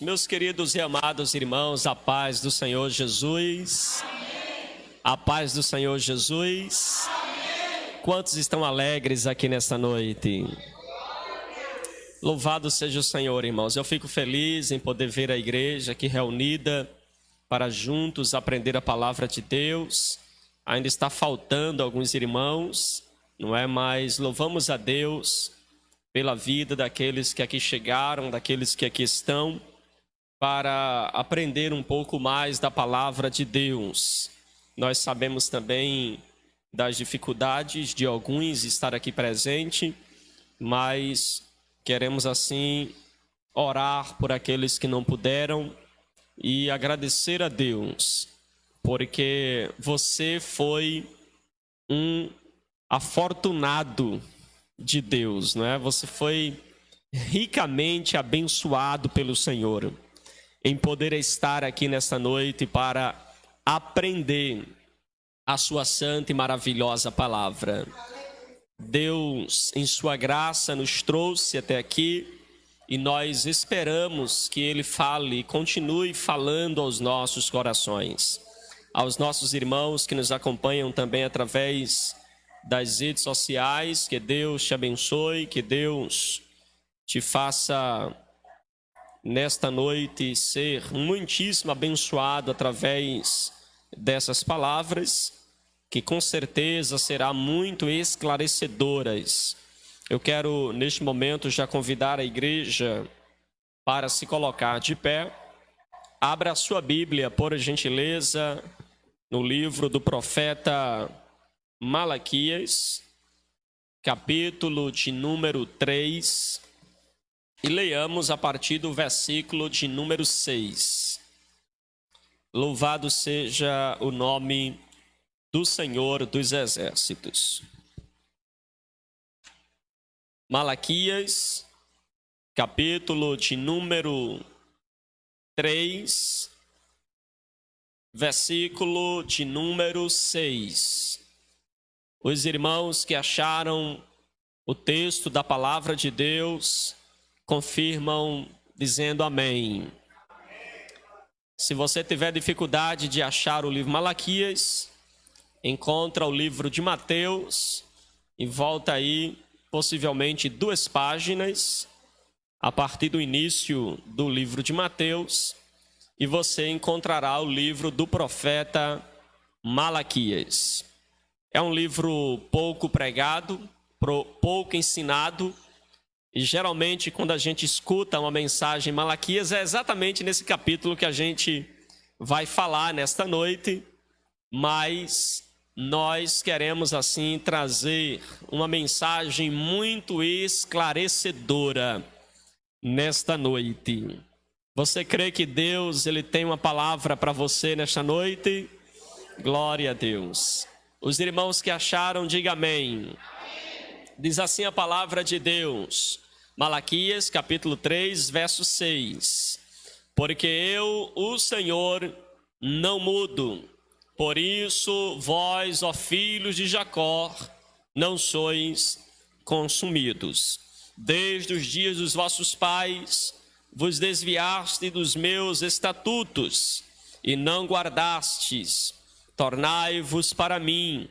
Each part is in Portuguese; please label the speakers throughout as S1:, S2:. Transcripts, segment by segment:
S1: Meus queridos e amados irmãos, a paz do Senhor Jesus. Amém. A paz do Senhor Jesus. Amém. Quantos estão alegres aqui nessa noite? Louvado seja o Senhor, irmãos. Eu fico feliz em poder ver a igreja aqui reunida para juntos aprender a palavra de Deus. Ainda está faltando alguns irmãos, não é? Mas louvamos a Deus pela vida daqueles que aqui chegaram, daqueles que aqui estão, para aprender um pouco mais da palavra de Deus. Nós sabemos também das dificuldades de alguns estar aqui presente, mas queremos assim orar por aqueles que não puderam e agradecer a Deus, porque você foi um afortunado de Deus, não é? Você foi ricamente abençoado pelo Senhor em poder estar aqui nesta noite para aprender a sua santa e maravilhosa palavra. Deus, em sua graça, nos trouxe até aqui e nós esperamos que Ele fale e continue falando aos nossos corações. Aos nossos irmãos que nos acompanham também através das redes sociais, que Deus te abençoe, que Deus te faça nesta noite ser muitíssimo abençoado através dessas palavras, que com certeza será muito esclarecedoras. Eu quero neste momento já convidar a igreja para se colocar de pé. Abra a sua Bíblia, por gentileza, no livro do profeta Malaquias, capítulo de número 3, e leiamos a partir do versículo de número 6. Louvado seja o nome do Senhor dos Exércitos. Malaquias, capítulo de número 3, versículo de número 6. Os irmãos que acharam o texto da palavra de Deus confirmam dizendo amém. Se você tiver dificuldade de achar o livro Malaquias, encontra o livro de Mateus e volta aí possivelmente 2 páginas a partir do início do livro de Mateus e você encontrará o livro do profeta Malaquias. É um livro pouco pregado, pouco ensinado, e geralmente quando a gente escuta uma mensagem em Malaquias é exatamente nesse capítulo que a gente vai falar nesta noite, mas nós queremos assim trazer uma mensagem muito esclarecedora nesta noite. Você crê que Deus ele tem uma palavra para você nesta noite? Glória a Deus. Os irmãos que acharam, diga amém. Diz assim a palavra de Deus, Malaquias, capítulo 3, verso 6. Porque eu, o Senhor, não mudo, por isso vós, ó filhos de Jacó, não sois consumidos. Desde os dias dos vossos pais, vos desviaste dos meus estatutos, e não guardastes. Tornai-vos para mim,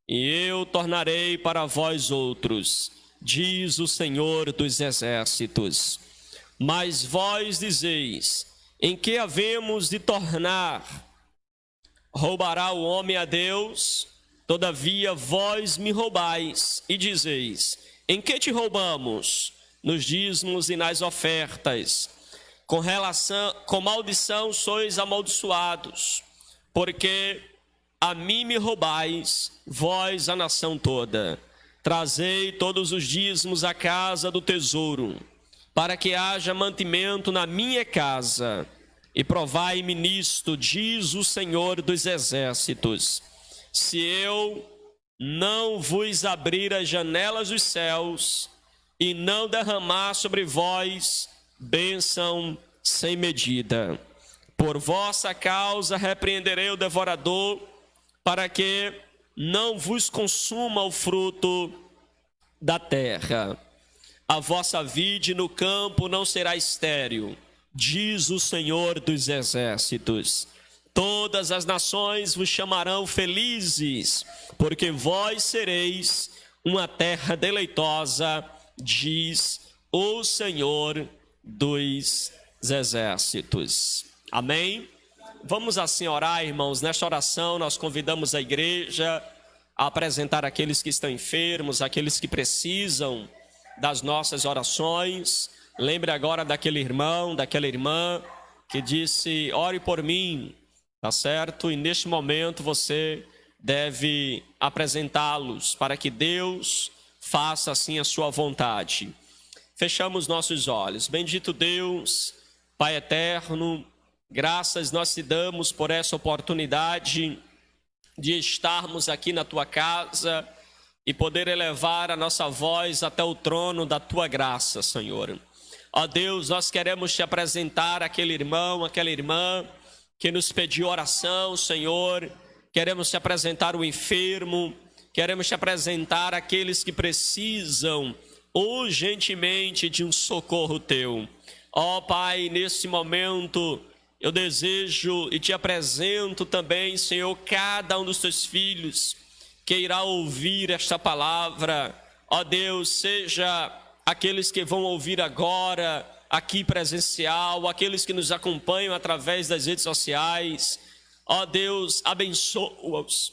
S1: e eu tornarei para vós outros, diz o Senhor dos Exércitos. Mas vós dizeis, em que havemos de tornar? Roubará o homem a Deus? Todavia vós me roubais, e dizeis, em que te roubamos? Nos dízimos e nas ofertas. Com maldição sois amaldiçoados, porque a mim me roubais, vós a nação toda. Trazei todos os dízimos à casa do tesouro, para que haja mantimento na minha casa, e provai-me nisto, diz o Senhor dos Exércitos, se eu não vos abrir as janelas dos céus, e não derramar sobre vós bênção sem medida. Por vossa causa repreenderei o devorador, para que não vos consuma o fruto da terra. A vossa vide no campo não será estéril, diz o Senhor dos Exércitos. Todas as nações vos chamarão felizes, porque vós sereis uma terra deleitosa, diz o Senhor dos Exércitos. Amém? Vamos assim orar, irmãos. Nesta oração nós convidamos a igreja a apresentar aqueles que estão enfermos, aqueles que precisam das nossas orações. Lembre agora daquele irmão, daquela irmã que disse: ore por mim, tá certo? E neste momento você deve apresentá-los para que Deus faça assim a sua vontade. Fechamos nossos olhos. Bendito Deus, Pai eterno, graças nós te damos por essa oportunidade de estarmos aqui na tua casa e poder elevar a nossa voz até o trono da tua graça, Senhor. Ó Deus, nós queremos te apresentar aquele irmão, aquela irmã que nos pediu oração, Senhor. Queremos te apresentar o enfermo, queremos te apresentar aqueles que precisam urgentemente de um socorro teu. Ó Pai, nesse momento eu desejo e te apresento também, Senhor, cada um dos teus filhos que irá ouvir esta palavra. Ó Deus, seja aqueles que vão ouvir agora, aqui presencial, aqueles que nos acompanham através das redes sociais. Ó Deus, abençoa-os,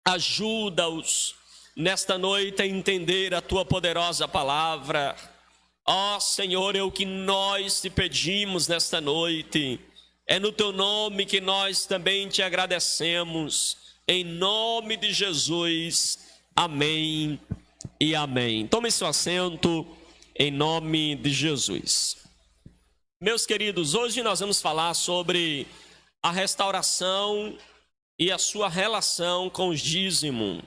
S1: ajuda-os nesta noite a entender a tua poderosa palavra. Ó Senhor, é o que nós te pedimos nesta noite. É no teu nome que nós também te agradecemos. Em nome de Jesus. Amém e amém. Tome seu assento em nome de Jesus. Meus queridos, hoje nós vamos falar sobre a restauração e a sua relação com o dízimo.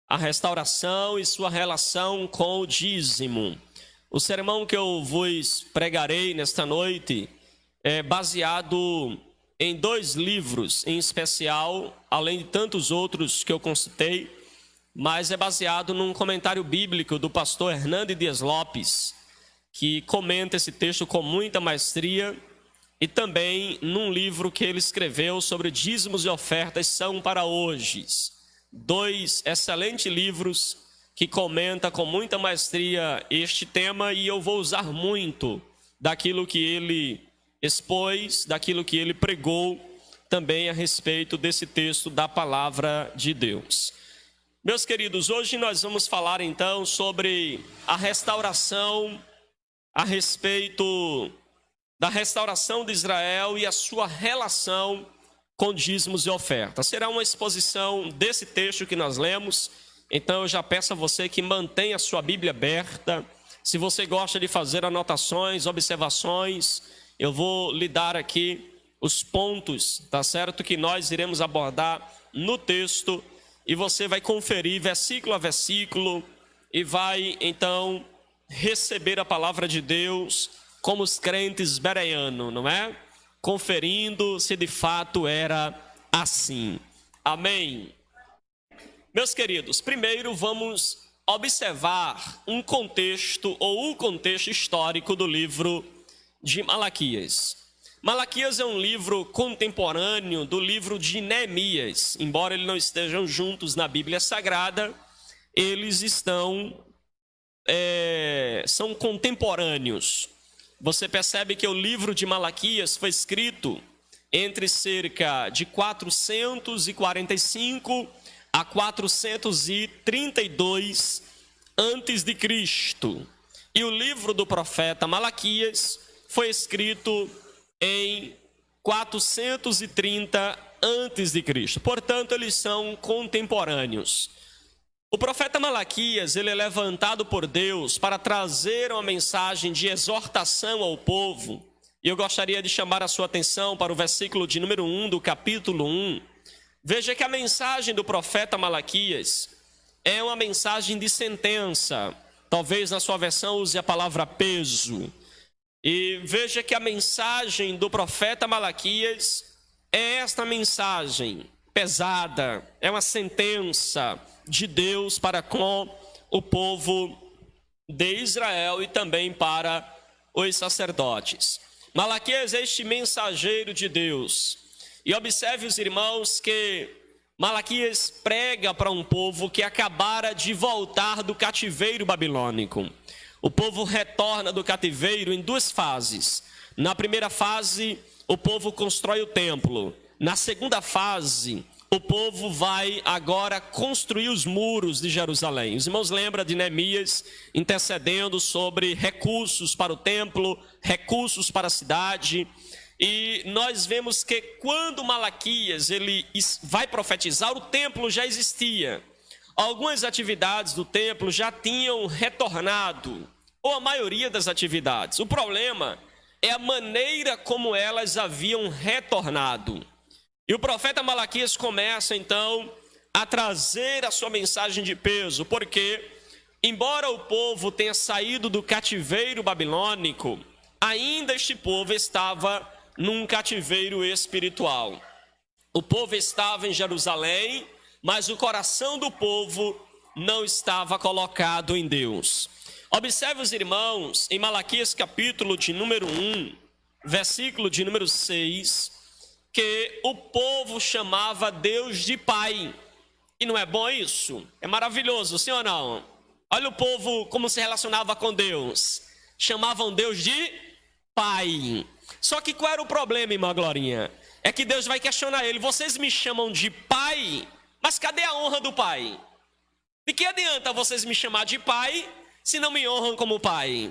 S1: A restauração e sua relação com o dízimo. O sermão que eu vos pregarei nesta noite é baseado em 2 livros em especial, além de tantos outros que eu consultei, mas é baseado num comentário bíblico do pastor Hernandes Dias Lopes, que comenta esse texto com muita maestria, e também num livro que ele escreveu sobre dízimos e ofertas são para hoje. 2 excelentes livros que comentam com muita maestria este tema, e eu vou usar muito daquilo que ele expôs, daquilo que ele pregou também a respeito desse texto da palavra de Deus. Meus queridos, hoje nós vamos falar então sobre a restauração, a respeito da restauração de Israel e a sua relação com dízimos e ofertas. Será uma exposição desse texto que nós lemos, então eu já peço a você que mantenha a sua Bíblia aberta. Se você gosta de fazer anotações, observações, eu vou lhe dar aqui os pontos, tá certo, que nós iremos abordar no texto, e você vai conferir versículo a versículo e vai então receber a palavra de Deus como os crentes bereanos, não é? Conferindo se de fato era assim. Amém. Meus queridos, primeiro vamos observar um contexto ou o contexto histórico do livro de Malaquias. Malaquias é um livro contemporâneo do livro de Neemias. Embora eles não estejam juntos na Bíblia Sagrada, eles são contemporâneos. Você percebe que o livro de Malaquias foi escrito entre cerca de 445 a 432 antes de Cristo. E o livro do profeta Malaquias foi escrito em 430 antes de Cristo. Portanto, eles são contemporâneos. O profeta Malaquias, ele é levantado por Deus para trazer uma mensagem de exortação ao povo. E eu gostaria de chamar a sua atenção para o versículo de número 1 do capítulo 1. Veja que a mensagem do profeta Malaquias é uma mensagem de sentença. Talvez na sua versão use a palavra peso. E veja que a mensagem do profeta Malaquias é esta mensagem pesada, é uma sentença de Deus para com o povo de Israel e também para os sacerdotes. Malaquias é este mensageiro de Deus. E observe os irmãos que Malaquias prega para um povo que acabara de voltar do cativeiro babilônico. O povo retorna do cativeiro em duas fases. Na primeira fase, o povo constrói o templo. Na segunda fase, o povo vai agora construir os muros de Jerusalém. Os irmãos lembram de Neemias intercedendo sobre recursos para o templo, recursos para a cidade. E nós vemos que quando Malaquias ele vai profetizar, o templo já existia. Algumas atividades do templo já tinham retornado, ou a maioria das atividades. O problema é a maneira como elas haviam retornado. E o profeta Malaquias começa então a trazer a sua mensagem de peso, porque embora o povo tenha saído do cativeiro babilônico, ainda este povo estava num cativeiro espiritual. O povo estava em Jerusalém, mas o coração do povo não estava colocado em Deus. Observe os irmãos, em Malaquias capítulo de número 1, versículo de número 6, que o povo chamava Deus de Pai. E não é bom isso? É maravilhoso, sim ou não? Olha o povo como se relacionava com Deus. Chamavam Deus de Pai. Só que qual era o problema, irmã Glorinha? É que Deus vai questionar ele. Vocês me chamam de pai, mas cadê a honra do pai? De que adianta vocês me chamar de pai, se não me honram como pai?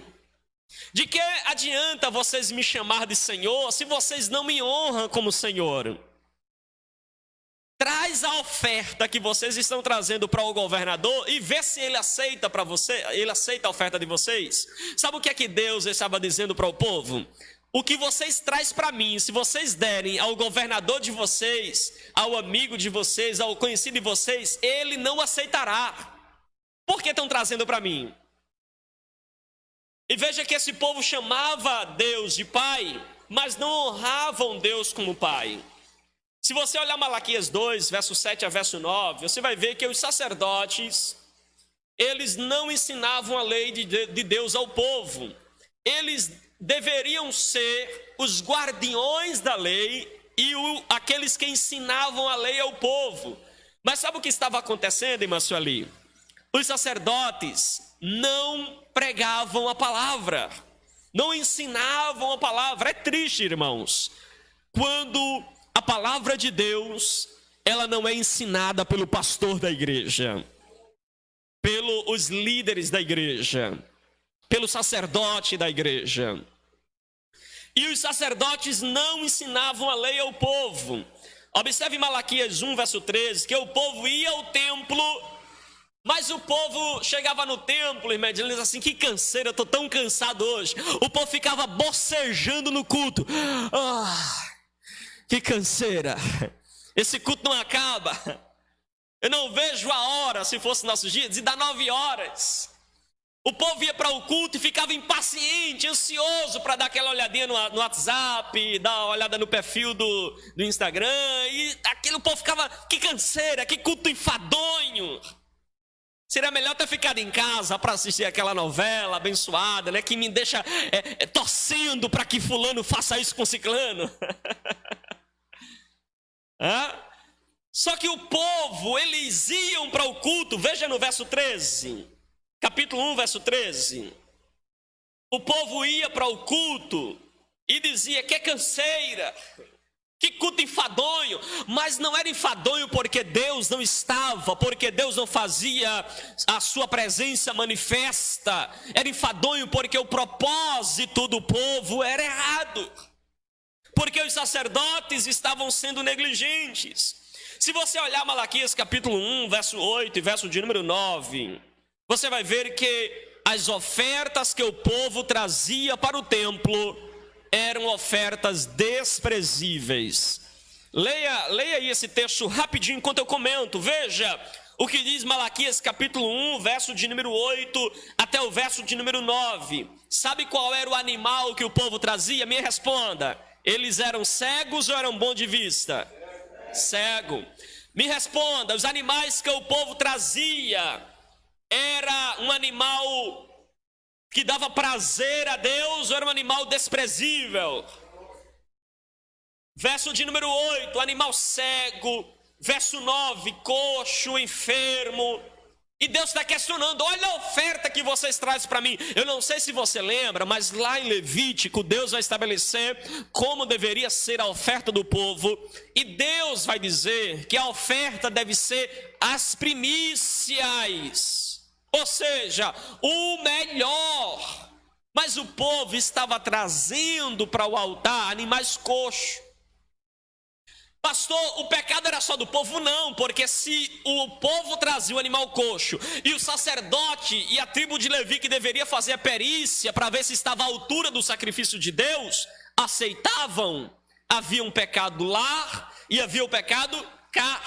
S1: De que adianta vocês me chamar de Senhor, se vocês não me honram como Senhor? Traz a oferta que vocês estão trazendo para o governador e vê se ele aceita para você, ele aceita a oferta de vocês. Sabe o que é que Deus estava dizendo para o povo? O que vocês trazem para mim, se vocês derem ao governador de vocês, ao amigo de vocês, ao conhecido de vocês, ele não aceitará. Por que estão trazendo para mim? E veja que esse povo chamava Deus de Pai, mas não honravam Deus como Pai. Se você olhar Malaquias 2, verso 7 a verso 9, você vai ver que os sacerdotes, eles não ensinavam a lei de Deus ao povo. Eles deveriam ser os guardiões da lei e aqueles que ensinavam a lei ao povo. Mas sabe o que estava acontecendo, irmã Sueli? Os sacerdotes não pregavam a palavra, não ensinavam a palavra. É triste, irmãos, quando a palavra de Deus, ela não é ensinada pelo pastor da igreja, pelos líderes da igreja, pelo sacerdote da igreja. E os sacerdotes não ensinavam a lei ao povo. Observe Malaquias 1, verso 13, que o povo ia ao templo, mas o povo chegava no templo, irmã, dizendo assim, que canseira, eu estou tão cansado hoje. O povo ficava bocejando no culto. Que canseira, esse culto não acaba. Eu não vejo a hora, se fosse nossos dias, de dar 9 horas. O povo ia para o culto e ficava impaciente, ansioso para dar aquela olhadinha no WhatsApp, dar uma olhada no perfil do Instagram. E aquele povo ficava, que canseira, que culto enfadonho. Seria melhor ter ficado em casa para assistir aquela novela abençoada, né, que me deixa torcendo para que fulano faça isso com ciclano. Só que o povo, eles iam para o culto, veja no verso 13, capítulo 1, verso 13. O povo ia para o culto e dizia, que canseira, que culto enfadonho. Mas não era enfadonho porque Deus não estava, porque Deus não fazia a sua presença manifesta. Era enfadonho porque o propósito do povo era errado, porque os sacerdotes estavam sendo negligentes. Se você olhar Malaquias capítulo 1, verso 8 e verso de número 9, você vai ver que as ofertas que o povo trazia para o templo eram ofertas desprezíveis. Leia aí esse texto rapidinho enquanto eu comento. Veja o que diz Malaquias capítulo 1, verso de número 8 até o verso de número 9. Sabe qual era o animal que o povo trazia? Me responda. Eles eram cegos ou eram bons de vista? Cego. Me responda, os animais que o povo trazia era um animal que dava prazer a Deus ou era um animal desprezível? Verso de número 8, animal cego. Verso 9, coxo, enfermo. E Deus está questionando: olha a oferta que vocês trazem para mim. Eu não sei se você lembra, mas lá em Levítico, Deus vai estabelecer como deveria ser a oferta do povo. E Deus vai dizer que a oferta deve ser as primícias, ou seja, o melhor. Mas o povo estava trazendo para o altar animais coxos. Pastor, o pecado era só do povo? Não, porque se o povo trazia o animal coxo e o sacerdote e a tribo de Levi, que deveria fazer a perícia para ver se estava à altura do sacrifício de Deus, aceitavam, havia um pecado lá e havia o pecado cá.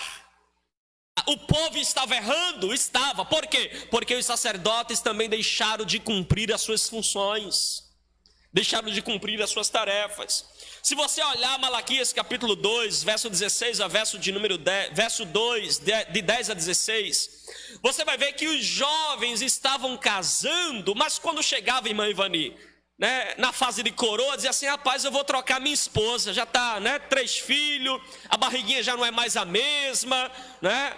S1: O povo estava errando? Estava. Por quê? Porque os sacerdotes também deixaram de cumprir as suas funções, deixaram de cumprir as suas tarefas. Se você olhar Malaquias capítulo 2, verso 16 a verso de número 10, verso 2, de 10 a 16, você vai ver que os jovens estavam casando, mas quando chegava, irmã Ivani, né, na fase de coroa, dizia assim: rapaz, eu vou trocar minha esposa, já está, né, 3 filhos, a barriguinha já não é mais a mesma, né?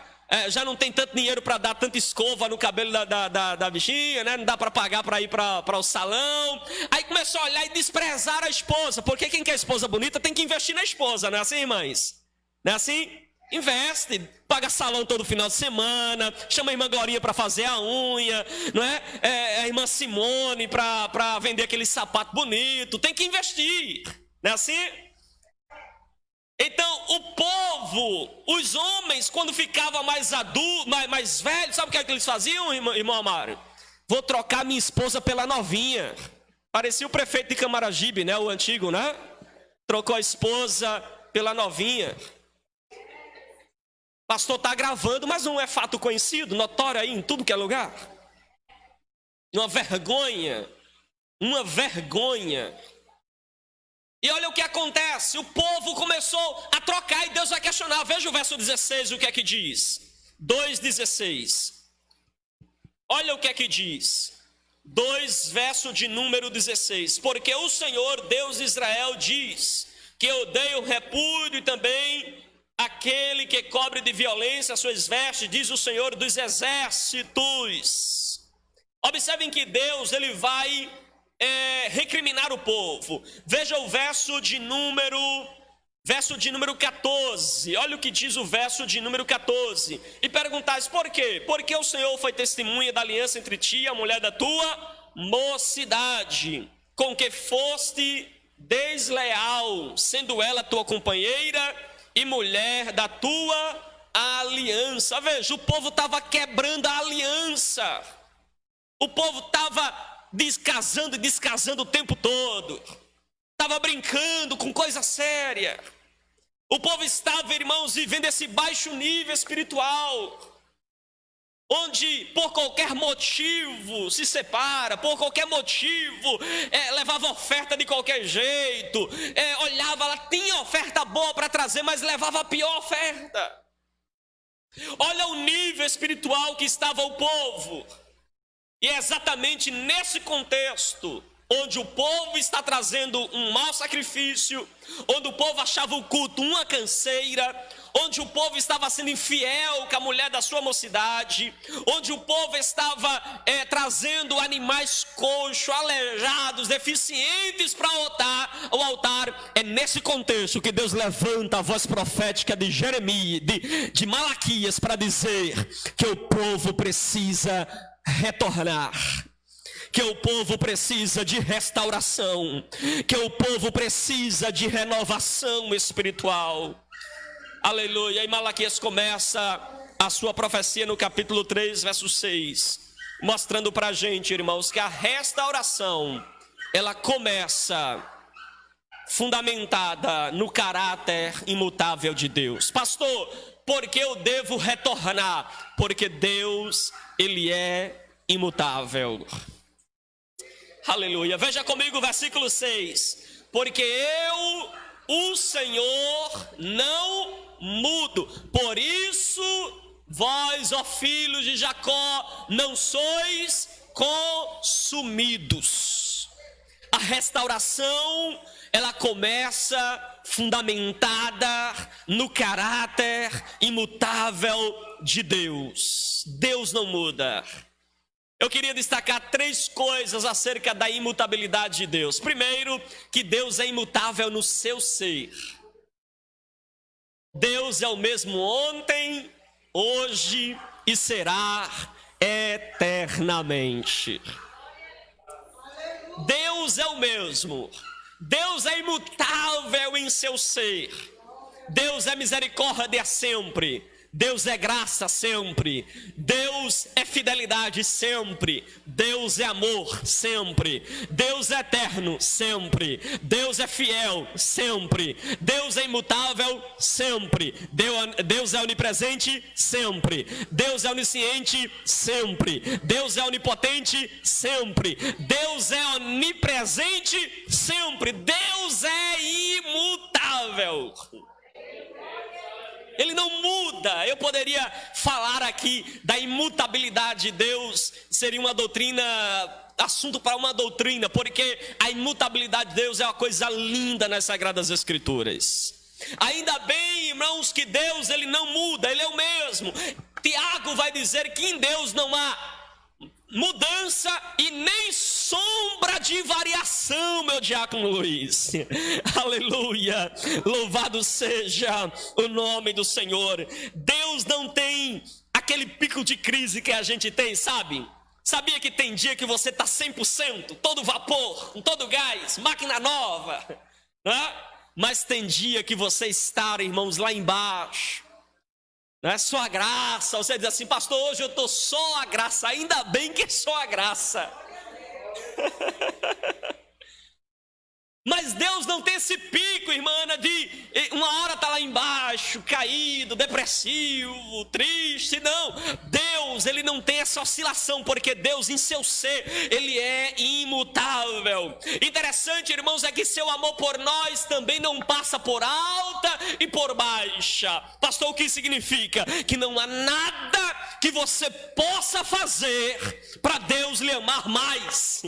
S1: Já não tem tanto dinheiro para dar tanta escova no cabelo da bichinha, né? Não dá para pagar para ir para o salão. Aí começou a olhar e desprezar a esposa, porque quem quer esposa bonita tem que investir na esposa, não é assim, irmãs? Não é assim? Investe, paga salão todo final de semana, chama a irmã Glorinha para fazer a unha, não é? A irmã Simone para vender aquele sapato bonito, tem que investir, não é assim? Então, o povo, os homens, quando ficavam mais adultos, mais velhos, sabe o que é que eles faziam, irmão Amaro? Vou trocar minha esposa pela novinha. Parecia o prefeito de Camaragibe, né? O antigo, né? Trocou a esposa pela novinha. Pastor está gravando, mas não é fato conhecido, notório aí em tudo que é lugar. Uma vergonha. Uma vergonha. E olha o que acontece, o povo começou a trocar e Deus vai questionar. Veja o verso 16, o que é que diz? 2,16. Olha o que é que diz. 2, verso de número 16. Porque o Senhor, Deus de Israel, diz que odeia o repúdio e também aquele que cobre de violência as suas vestes, diz o Senhor dos exércitos. Observem que Deus, ele vai recriminar o povo. Veja o verso de número 14. Olha o que diz o verso de número 14. E perguntais: por quê? Porque o Senhor foi testemunha da aliança entre ti e a mulher da tua mocidade, com que foste desleal, sendo ela tua companheira e mulher da tua aliança. Veja, o povo estava quebrando a aliança. O povo estava descasando e descasando o tempo todo. Estava brincando com coisa séria. O povo estava, irmãos, vivendo esse baixo nível espiritual, onde por qualquer motivo se separa, por qualquer motivo levava oferta de qualquer jeito, olhava, ela tinha oferta boa para trazer, mas levava a pior oferta. Olha o nível espiritual que estava o povo. E é exatamente nesse contexto, onde o povo está trazendo um mau sacrifício, onde o povo achava o culto uma canseira, onde o povo estava sendo infiel com a mulher da sua mocidade, onde o povo estava trazendo animais coxos, aleijados, deficientes para o altar. É nesse contexto que Deus levanta a voz profética de Jeremias, de Malaquias, para dizer que o povo precisa retornar, que o povo precisa de restauração, que o povo precisa de renovação espiritual. Aleluia. E Malaquias começa a sua profecia no capítulo 3, verso 6, mostrando para a gente, irmãos, que a restauração, ela começa fundamentada no caráter imutável de Deus. Pastor, por que eu devo retornar? Porque Deus, ele é imutável. Aleluia. Veja comigo o versículo 6. Porque eu, o Senhor, não mudo. Por isso, vós, ó filhos de Jacó, não sois consumidos. A restauração, ela começa fundamentada no caráter imutável de Deus. Deus não muda. Eu queria destacar 3 coisas acerca da imutabilidade de Deus. Primeiro, que Deus é imutável no seu ser. Deus é o mesmo ontem, hoje e será eternamente. Deus é o mesmo. Deus é imutável em seu ser. Deus é misericórdia sempre. Deus é graça sempre. Deus é fidelidade sempre. Deus é amor sempre. Deus é eterno sempre. Deus é fiel sempre. Deus é imutável sempre. Deus é onipresente sempre. Deus é onisciente sempre. Deus é onipotente sempre. Deus é onipresente sempre. Deus é imutável. Ele não muda. Eu poderia falar aqui da imutabilidade de Deus, seria uma doutrina, assunto para uma doutrina, porque a imutabilidade de Deus é uma coisa linda nas Sagradas Escrituras. Ainda bem, irmãos, que Deus ele não muda, ele é o mesmo. Tiago vai dizer que em Deus não há mudança e nem sombra de variação, meu diácono Luiz. Aleluia, louvado seja o nome do Senhor. Deus não tem aquele pico de crise que a gente tem, sabe? Sabia que tem dia que você está 100%, todo vapor, com todo gás, máquina nova, né? Mas tem dia que você está, irmãos, lá embaixo. Não é só a graça. Você diz assim: pastor, hoje eu estou só a graça. Ainda bem que é só a graça. Mas Deus não tem esse pico, irmã, de uma hora está lá embaixo, caído, depressivo, triste. Não, Deus, ele não tem essa oscilação, porque Deus em seu ser, ele é imutável. Interessante, irmãos, é que seu amor por nós também não passa por alta e por baixa. Pastor, o que significa? Que não há nada que você possa fazer para Deus lhe amar mais.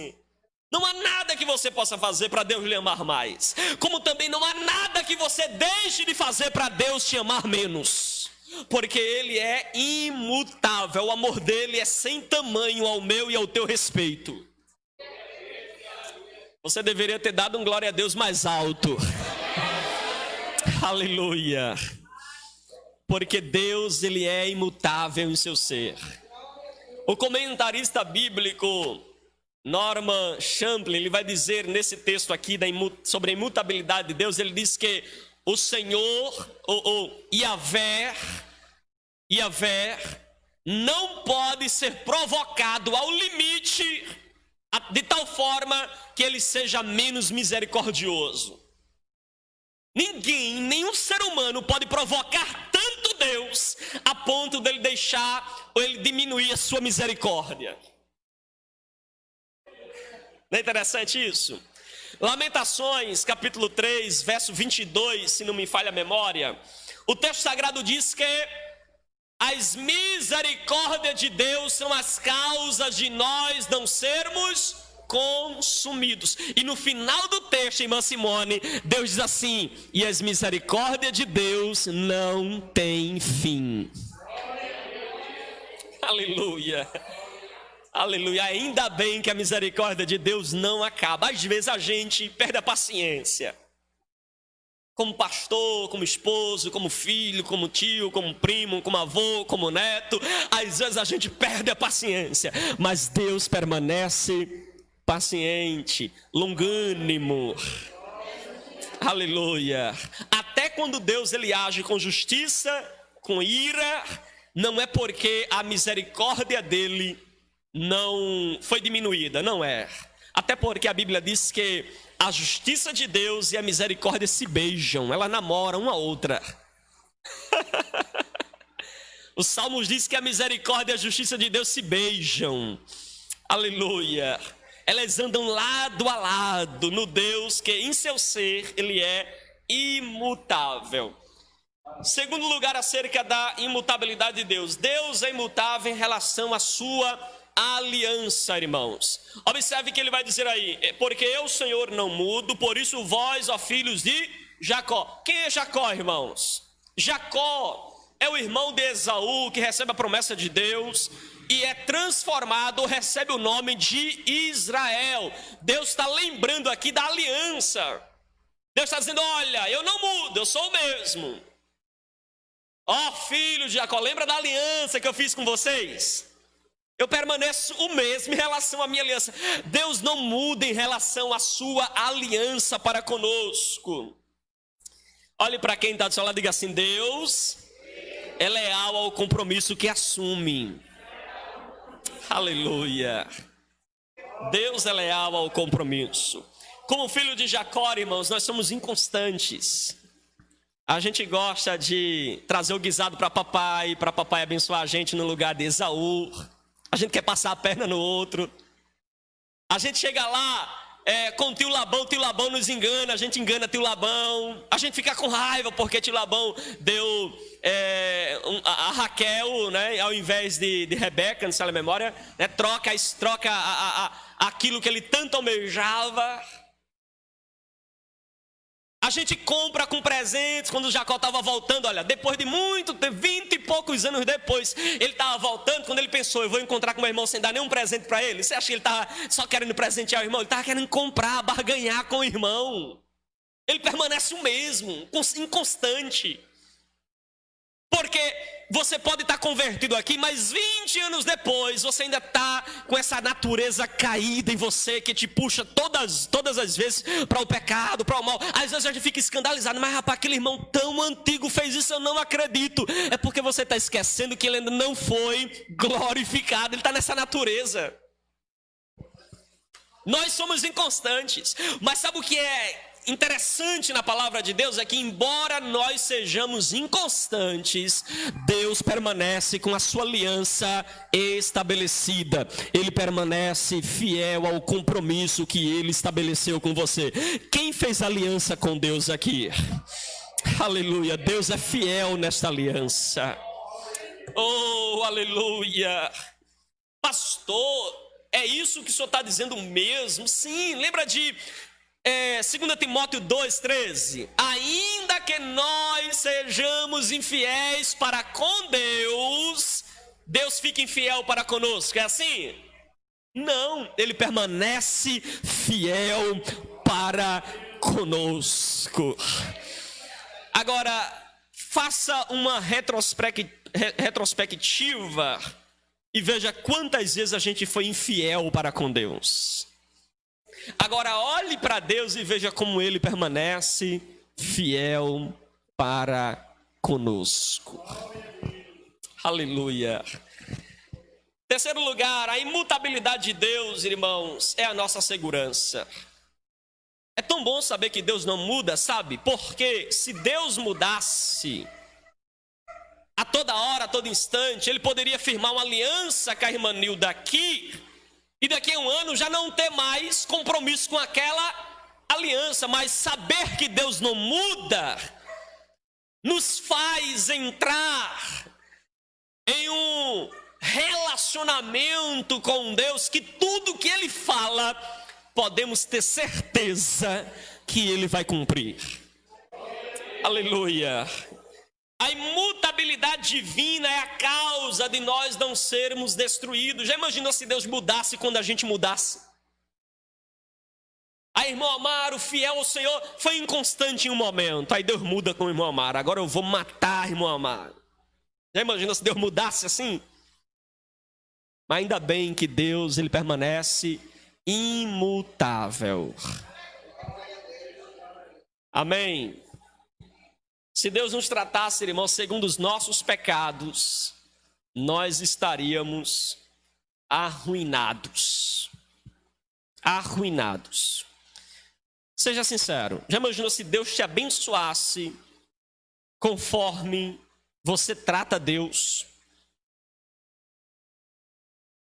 S1: Não há nada que você possa fazer para Deus lhe amar mais. Como também não há nada que você deixe de fazer para Deus te amar menos. Porque Ele é imutável. O amor dele é sem tamanho ao meu e ao teu respeito. Você deveria ter dado um glória a Deus mais alto. Aleluia. Porque Deus, ele é imutável em seu ser. O comentarista bíblico Norman Champlin, ele vai dizer nesse texto aqui sobre a imutabilidade de Deus, ele diz que o Senhor, Yahvé, não pode ser provocado ao limite, de tal forma que ele seja menos misericordioso. Ninguém, nenhum ser humano pode provocar tanto Deus, a ponto dele deixar ou ele diminuir a sua misericórdia. Não é interessante isso? Lamentações, capítulo 3, verso 22, se não me falha a memória. O texto sagrado diz que as misericórdias de Deus são as causas de nós não sermos consumidos. E no final do texto, irmã Simone, Deus diz assim: e as misericórdias de Deus não têm fim. Aleluia. Aleluia, ainda bem que a misericórdia de Deus não acaba. Às vezes a gente perde a paciência. Como pastor, como esposo, como filho, como tio, como primo, como avô, como neto. Às vezes a gente perde a paciência. Mas Deus permanece paciente, longânimo. Aleluia. Até quando Deus ele age com justiça, com ira, não é porque a misericórdia dele não foi diminuída, não é. Até porque a Bíblia diz que a justiça de Deus e a misericórdia se beijam, elas namoram uma outra. Os Salmos diz que a misericórdia e a justiça de Deus se beijam. Aleluia. Elas andam lado a lado no Deus que em seu ser ele é imutável. Segundo lugar, acerca da imutabilidade de Deus. Deus é imutável em relação à sua aliança, irmãos. Observe que ele vai dizer aí: porque eu, Senhor, não mudo, por isso vós, ó filhos de Jacó. Quem é Jacó, irmãos? Jacó é o irmão de Esaú, que recebe a promessa de Deus e é transformado, recebe o nome de Israel. Deus está lembrando aqui da aliança. Deus está dizendo: olha, eu não mudo, eu sou o mesmo. Ó filho de Jacó, lembra da aliança que eu fiz com vocês? Eu permaneço o mesmo em relação à minha aliança. Deus não muda em relação à sua aliança para conosco. Olhe para quem está do seu lado e diga assim: Deus é leal ao compromisso que assume. Aleluia. Deus é leal ao compromisso. Como filho de Jacó, irmãos, nós somos inconstantes. A gente gosta de trazer o guisado para papai abençoar a gente no lugar de Esaú. A gente quer passar a perna no outro. A gente chega lá com tio Labão nos engana, a gente engana tio Labão. A gente fica com raiva porque tio Labão deu a Raquel, né, ao invés de Rebeca, não sei a memória, né, troca aquilo que ele tanto almejava. A gente compra com presentes. Quando Jacó estava voltando, olha, depois de 20 e poucos anos depois, ele estava voltando. Quando ele pensou: eu vou encontrar com meu irmão sem dar nenhum presente para ele. Você acha que ele estava só querendo presentear o irmão? Ele estava querendo comprar, barganhar com o irmão. Ele permanece o mesmo, inconstante. Porque você pode estar convertido aqui, mas 20 anos depois você ainda está com essa natureza caída em você, que te puxa todas as vezes para o pecado, para o mal. Às vezes a gente fica escandalizado: mas rapaz, aquele irmão tão antigo fez isso, eu não acredito. É porque você está esquecendo que ele ainda não foi glorificado, ele está nessa natureza. Nós somos inconstantes, mas sabe o que é interessante na palavra de Deus? É que embora nós sejamos inconstantes, Deus permanece com a sua aliança estabelecida. Ele permanece fiel ao compromisso que ele estabeleceu com você. Quem fez aliança com Deus aqui? Aleluia, Deus é fiel nesta aliança. Oh, aleluia. Pastor, é isso que o senhor está dizendo mesmo? Sim, lembra de 2 Timóteo 2,13: ainda que nós sejamos infiéis para com Deus, Deus fica infiel para conosco. É assim? Não, ele permanece fiel para conosco. Agora, faça uma retrospectiva e veja quantas vezes a gente foi infiel para com Deus. Agora olhe para Deus e veja como ele permanece fiel para conosco. Aleluia. Terceiro lugar, a imutabilidade de Deus, irmãos, é a nossa segurança. É tão bom saber que Deus não muda, sabe? Porque se Deus mudasse a toda hora, a todo instante, ele poderia firmar uma aliança com a irmã Nilda aqui, e daqui a um ano já não ter mais compromisso com aquela aliança. Mas saber que Deus não muda nos faz entrar em um relacionamento com Deus que tudo que ele fala, podemos ter certeza que ele vai cumprir. Aleluia. A imutabilidade divina é a causa de nós não sermos destruídos. Já imaginou se Deus mudasse quando a gente mudasse? A irmã Amaro, fiel ao Senhor, foi inconstante em um momento. Aí Deus muda com o irmão Amaro: agora eu vou matar a irmã Amaro. Já imaginou se Deus mudasse assim? Mas ainda bem que Deus, ele permanece imutável. Amém. Se Deus nos tratasse, irmãos, segundo os nossos pecados, nós estaríamos arruinados. Arruinados. Seja sincero, já imaginou se Deus te abençoasse conforme você trata Deus?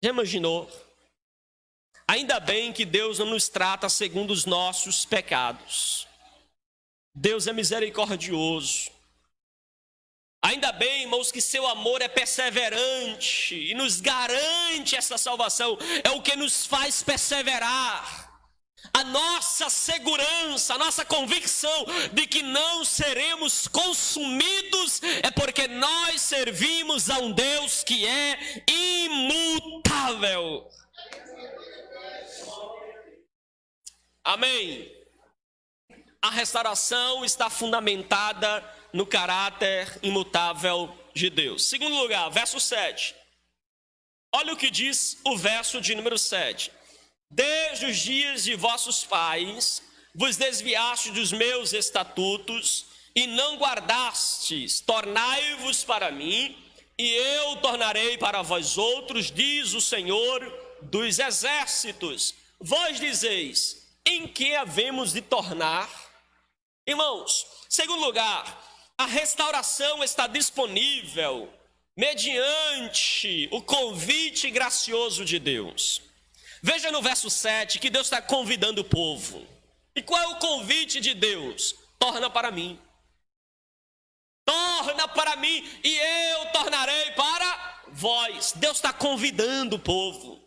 S1: Já imaginou? Ainda bem que Deus não nos trata segundo os nossos pecados. Deus é misericordioso. Ainda bem, irmãos, que seu amor é perseverante e nos garante essa salvação, é o que nos faz perseverar. A nossa segurança, a nossa convicção de que não seremos consumidos é porque nós servimos a um Deus que é imutável. Amém. A restauração está fundamentada no caráter imutável de Deus. Segundo lugar, verso 7. Olha o que diz o verso de número 7. Desde os dias de vossos pais, vos desviastes dos meus estatutos e não guardastes. Tornai-vos para mim, e eu tornarei para vós outros, diz o Senhor dos exércitos. Vós dizeis, em que havemos de tornar? Irmãos, segundo lugar, a restauração está disponível mediante o convite gracioso de Deus. Veja no verso 7 que Deus está convidando o povo. E qual é o convite de Deus? Torna para mim. Torna para mim e eu tornarei para vós. Deus está convidando o povo.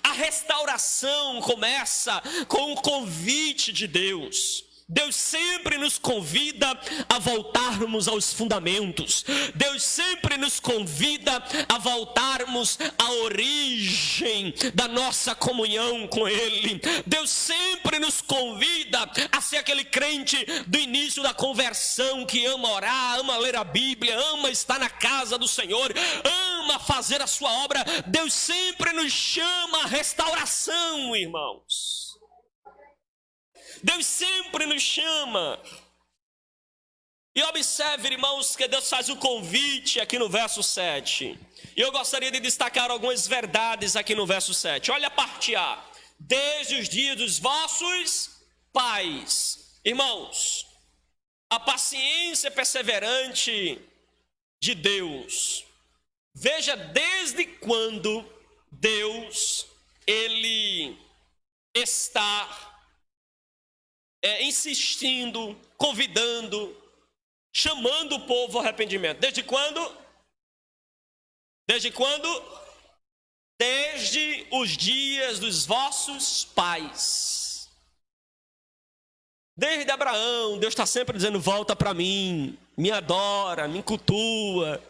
S1: A restauração começa com o convite de Deus. Deus sempre nos convida a voltarmos aos fundamentos. Deus sempre nos convida a voltarmos à origem da nossa comunhão com Ele. Deus sempre nos convida a ser aquele crente do início da conversão que ama orar, ama ler a Bíblia, ama estar na casa do Senhor, ama fazer a sua obra. Deus sempre nos chama à restauração, irmãos. Deus sempre nos chama. E observe, irmãos, que Deus faz o convite aqui no verso 7. E eu gostaria de destacar algumas verdades aqui no verso 7. Olha a parte A. Desde os dias dos vossos pais. Irmãos, a paciência perseverante de Deus. Veja desde quando Deus, Ele está insistindo, convidando, chamando o povo ao arrependimento. Desde quando? Desde quando? Desde os dias dos vossos pais. Desde Abraão, Deus está sempre dizendo, volta para mim, me adora, me cultua,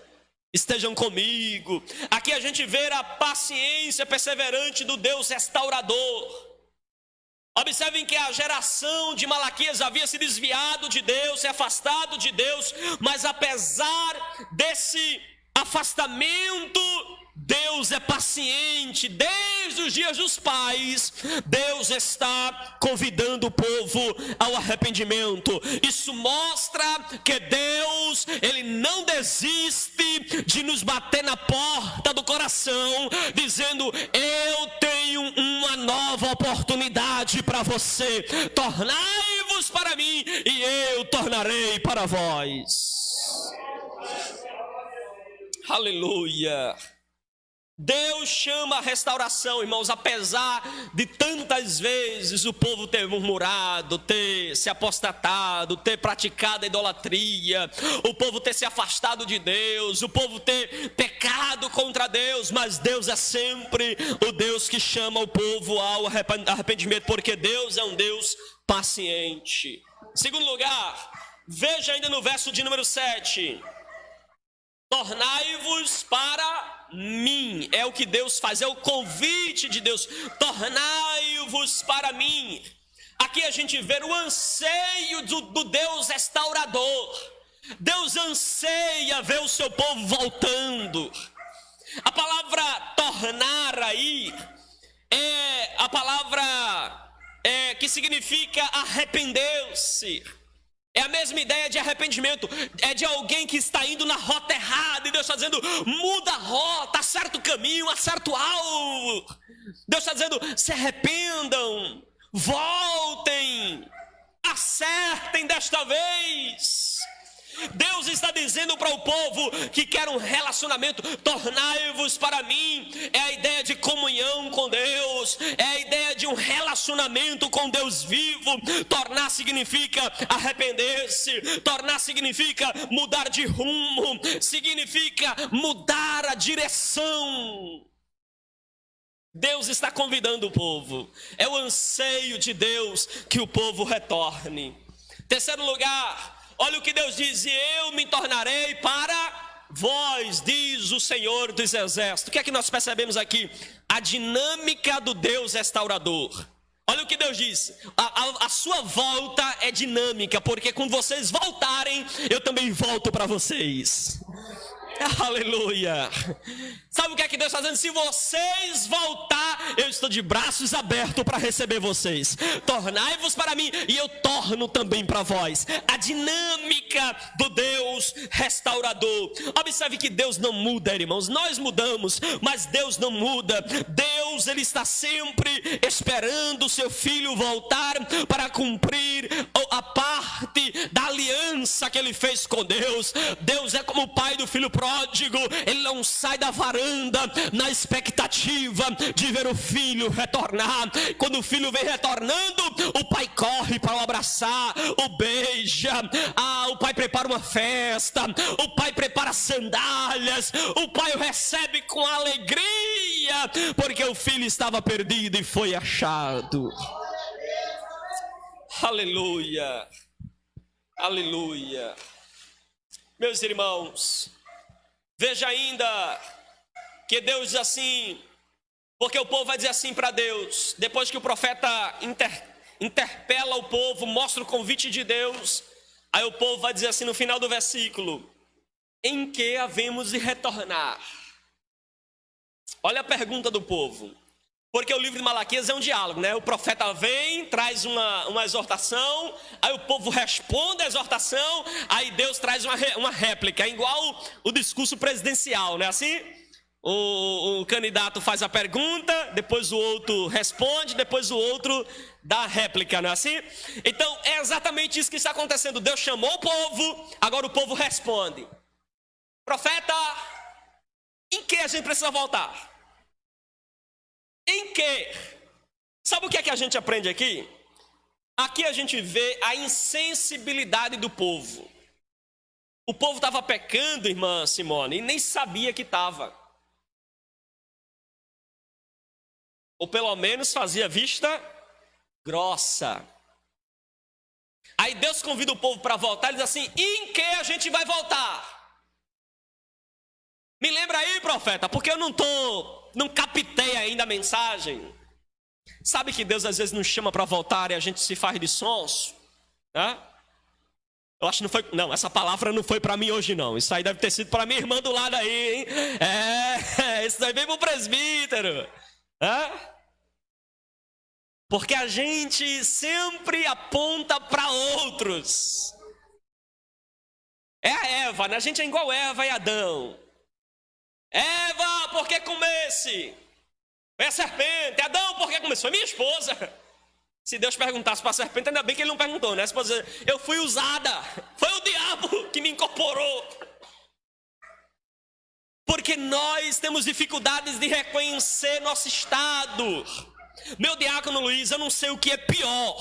S1: estejam comigo. Aqui a gente vê a paciência perseverante do Deus restaurador. Observem que a geração de Malaquias havia se desviado de Deus, se afastado de Deus, mas apesar desse afastamento, Deus é paciente. Desde os dias dos pais, Deus está convidando o povo ao arrependimento. Isso mostra que Deus, Ele não desiste de nos bater na porta do coração, dizendo, eu tenho uma nova oportunidade para você. Tornai-vos para mim e eu tornarei para vós. Aleluia. Deus chama a restauração, irmãos, apesar de tantas vezes o povo ter murmurado, ter se apostatado, ter praticado a idolatria, o povo ter se afastado de Deus, o povo ter pecado contra Deus, mas Deus é sempre o Deus que chama o povo ao arrependimento, porque Deus é um Deus paciente. Segundo lugar, veja ainda no verso de número 7. Tornai-vos para mim, é o que Deus faz, é o convite de Deus, tornai-vos para mim. Aqui a gente vê o anseio do Deus restaurador. Deus anseia ver o seu povo voltando. A palavra tornar aí é a palavra que significa arrependeu-se. É a mesma ideia de arrependimento, é de alguém que está indo na rota errada, e Deus está dizendo, muda a rota, acerta o caminho, acerta o alvo. Deus está dizendo, se arrependam, voltem, acertem desta vez. Deus está dizendo, dizendo para o povo que quer um relacionamento: tornai-vos para mim. É a ideia de comunhão com Deus, é a ideia de um relacionamento com Deus vivo. Tornar significa arrepender-se, tornar significa mudar de rumo, significa mudar a direção. Deus está convidando o povo, é o anseio de Deus que o povo retorne. Terceiro lugar, olha o que Deus diz: e eu me tornarei para vós, diz o Senhor dos Exércitos. O que é que nós percebemos aqui? A dinâmica do Deus restaurador. Olha o que Deus diz: a sua volta é dinâmica, porque quando vocês voltarem, eu também volto para vocês. Aleluia. Sabe o que é que Deus está dizendo? Se vocês voltar, eu estou de braços abertos para receber vocês. Tornai-vos para mim e eu torno também para vós. A dinâmica do Deus restaurador. Observe que Deus não muda, irmãos. Nós mudamos, mas Deus não muda. Deus, ele está sempre esperando o seu filho voltar para cumprir a parte da aliança que ele fez com Deus. Deus é como o pai do filho pródigo. Ele não sai da varanda na expectativa de ver o filho retornar. Quando o filho vem retornando, o pai corre para o abraçar, o beija, o pai prepara uma festa, o pai prepara sandálias, o pai o recebe com alegria, porque o filho estava perdido e foi achado. Aleluia, aleluia. Meus irmãos, veja ainda que Deus diz assim, porque o povo vai dizer assim para Deus, depois que o profeta interpela o povo, mostra o convite de Deus, aí o povo vai dizer assim no final do versículo: em que havemos de retornar? Olha a pergunta do povo, porque o livro de Malaquias é um diálogo, né? O profeta vem, traz uma exortação, aí o povo responde a exortação, aí Deus traz uma réplica, é igual o discurso presidencial, não é assim? O candidato faz a pergunta, depois o outro responde, depois o outro dá a réplica, não é assim? Então é exatamente isso que está acontecendo. Deus chamou o povo, agora o povo responde: profeta, em que a gente precisa voltar? Em que? Sabe o que é que a gente aprende aqui? Aqui a gente vê a insensibilidade do povo. O povo estava pecando, irmã Simone, e nem sabia que estava. Ou pelo menos fazia vista grossa. Aí Deus convida o povo para voltar e diz assim: em que a gente vai voltar? Me lembra aí, profeta, porque eu não captei ainda a mensagem. Sabe que Deus às vezes nos chama para voltar e a gente se faz de sonso? Né? Eu acho que não foi. Não, essa palavra não foi para mim hoje não. Isso aí deve ter sido para minha irmã do lado aí, hein? Isso aí vem para o presbítero. Porque a gente sempre aponta para outros. É a Eva, né? A gente é igual Eva e Adão. Eva, por que comesse? Foi a serpente. Adão, por que comesse? Foi minha esposa. Se Deus perguntasse para a serpente, ainda bem que ele não perguntou, né? A esposa, eu fui usada. Foi o diabo que me incorporou. Porque nós temos dificuldades de reconhecer nosso estado. Meu diácono Luiz, eu não sei o que é pior.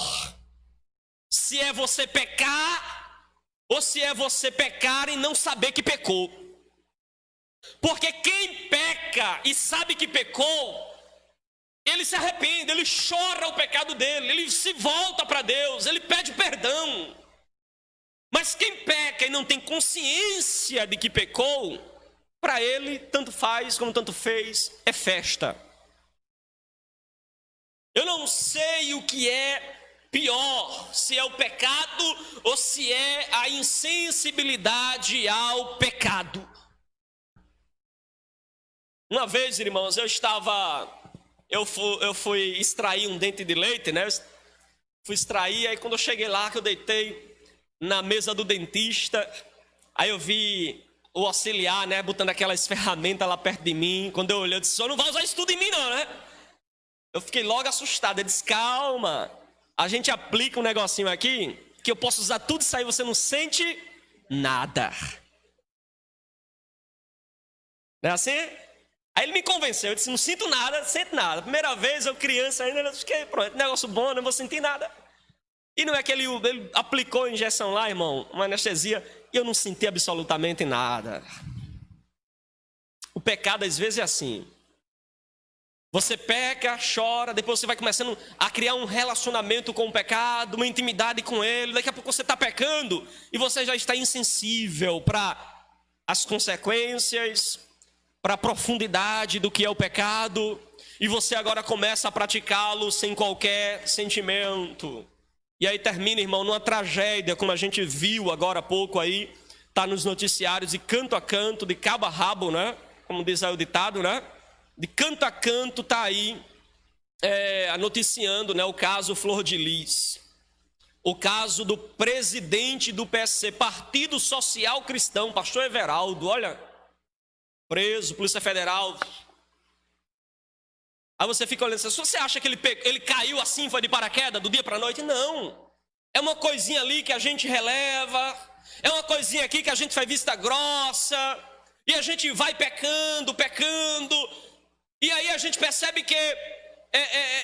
S1: Se é você pecar, ou se é você pecar e não saber que pecou. Porque quem peca e sabe que pecou, ele se arrepende, ele chora o pecado dele, ele se volta para Deus, ele pede perdão. Mas quem peca e não tem consciência de que pecou, para ele, tanto faz como tanto fez, é festa. Eu não sei o que é pior, se é o pecado ou se é a insensibilidade ao pecado. Uma vez, irmãos, eu fui extrair um dente de leite, né? Fui extrair, aí quando eu cheguei lá, que eu deitei na mesa do dentista, aí eu vi o auxiliar, né, botando aquelas ferramentas lá perto de mim. Quando eu olhei, eu disse: "Só não vai usar isso tudo em mim não, né?" Eu fiquei logo assustado. Ele disse: "Calma, a gente aplica um negocinho aqui, que eu posso usar tudo isso aí, você não sente nada." Não é assim? Aí ele me convenceu, eu disse, não sinto nada, não sinto nada. Primeira vez, eu criança ainda, eu fiquei, pronto, negócio bom, não vou sentir nada. E não é que ele aplicou a injeção lá, irmão, uma anestesia, e eu não senti absolutamente nada. O pecado às vezes é assim. Você peca, chora, depois você vai começando a criar um relacionamento com o pecado, uma intimidade com ele. Daqui a pouco você está pecando e você já está insensível para as consequências, para a profundidade do que é o pecado. E você agora começa a praticá-lo sem qualquer sentimento. E aí termina, irmão, numa tragédia, como a gente viu agora há pouco aí, está nos noticiários, de canto a canto, de cabo a rabo, né? Como diz aí o ditado, né? De canto a canto está aí noticiando, né, o caso Flor de Lis. O caso do presidente do PSC, Partido Social Cristão, pastor Everaldo, olha, preso, Polícia Federal. Aí você fica olhando, se você acha que ele caiu assim, foi de paraquedas, do dia para a noite? Não. É uma coisinha ali que a gente releva, é uma coisinha aqui que a gente faz vista grossa, e a gente vai pecando, e aí a gente percebe que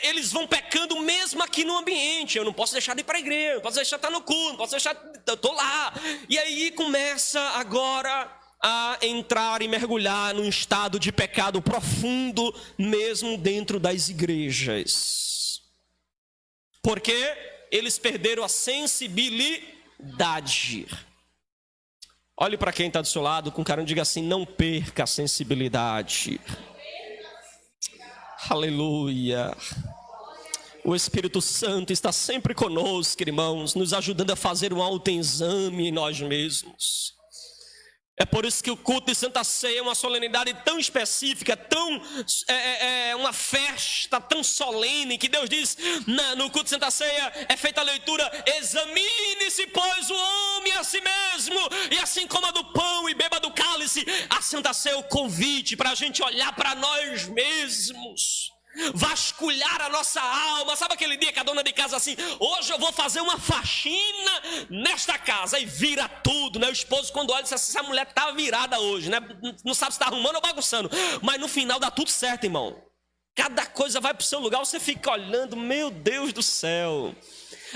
S1: eles vão pecando mesmo aqui no ambiente. Eu não posso deixar de ir para a igreja, não posso deixar de estar no culto, não posso deixar, eu estou lá. E aí começa agora a entrar e mergulhar num estado de pecado profundo, mesmo dentro das igrejas. Porque eles perderam a sensibilidade. Olhe para quem está do seu lado com carinho e diga assim, não perca a sensibilidade. Aleluia. O Espírito Santo está sempre conosco, irmãos, nos ajudando a fazer um autoexame em nós mesmos. É por isso que o culto de Santa Ceia é uma solenidade tão específica, uma festa tão solene, que Deus diz no culto de Santa Ceia, é feita a leitura, examine-se, pois, o homem a si mesmo, e assim coma do pão e beba do cálice. A Santa Ceia é o convite para a gente olhar para nós mesmos, vasculhar a nossa alma. Sabe aquele dia que a dona de casa assim, hoje eu vou fazer uma faxina nesta casa, e vira tudo, né? O esposo quando olha diz assim, essa mulher tá virada hoje, né? Não sabe se tá arrumando ou bagunçando, mas no final dá tudo certo, irmão. Cada coisa vai pro seu lugar, você fica olhando, meu Deus do céu.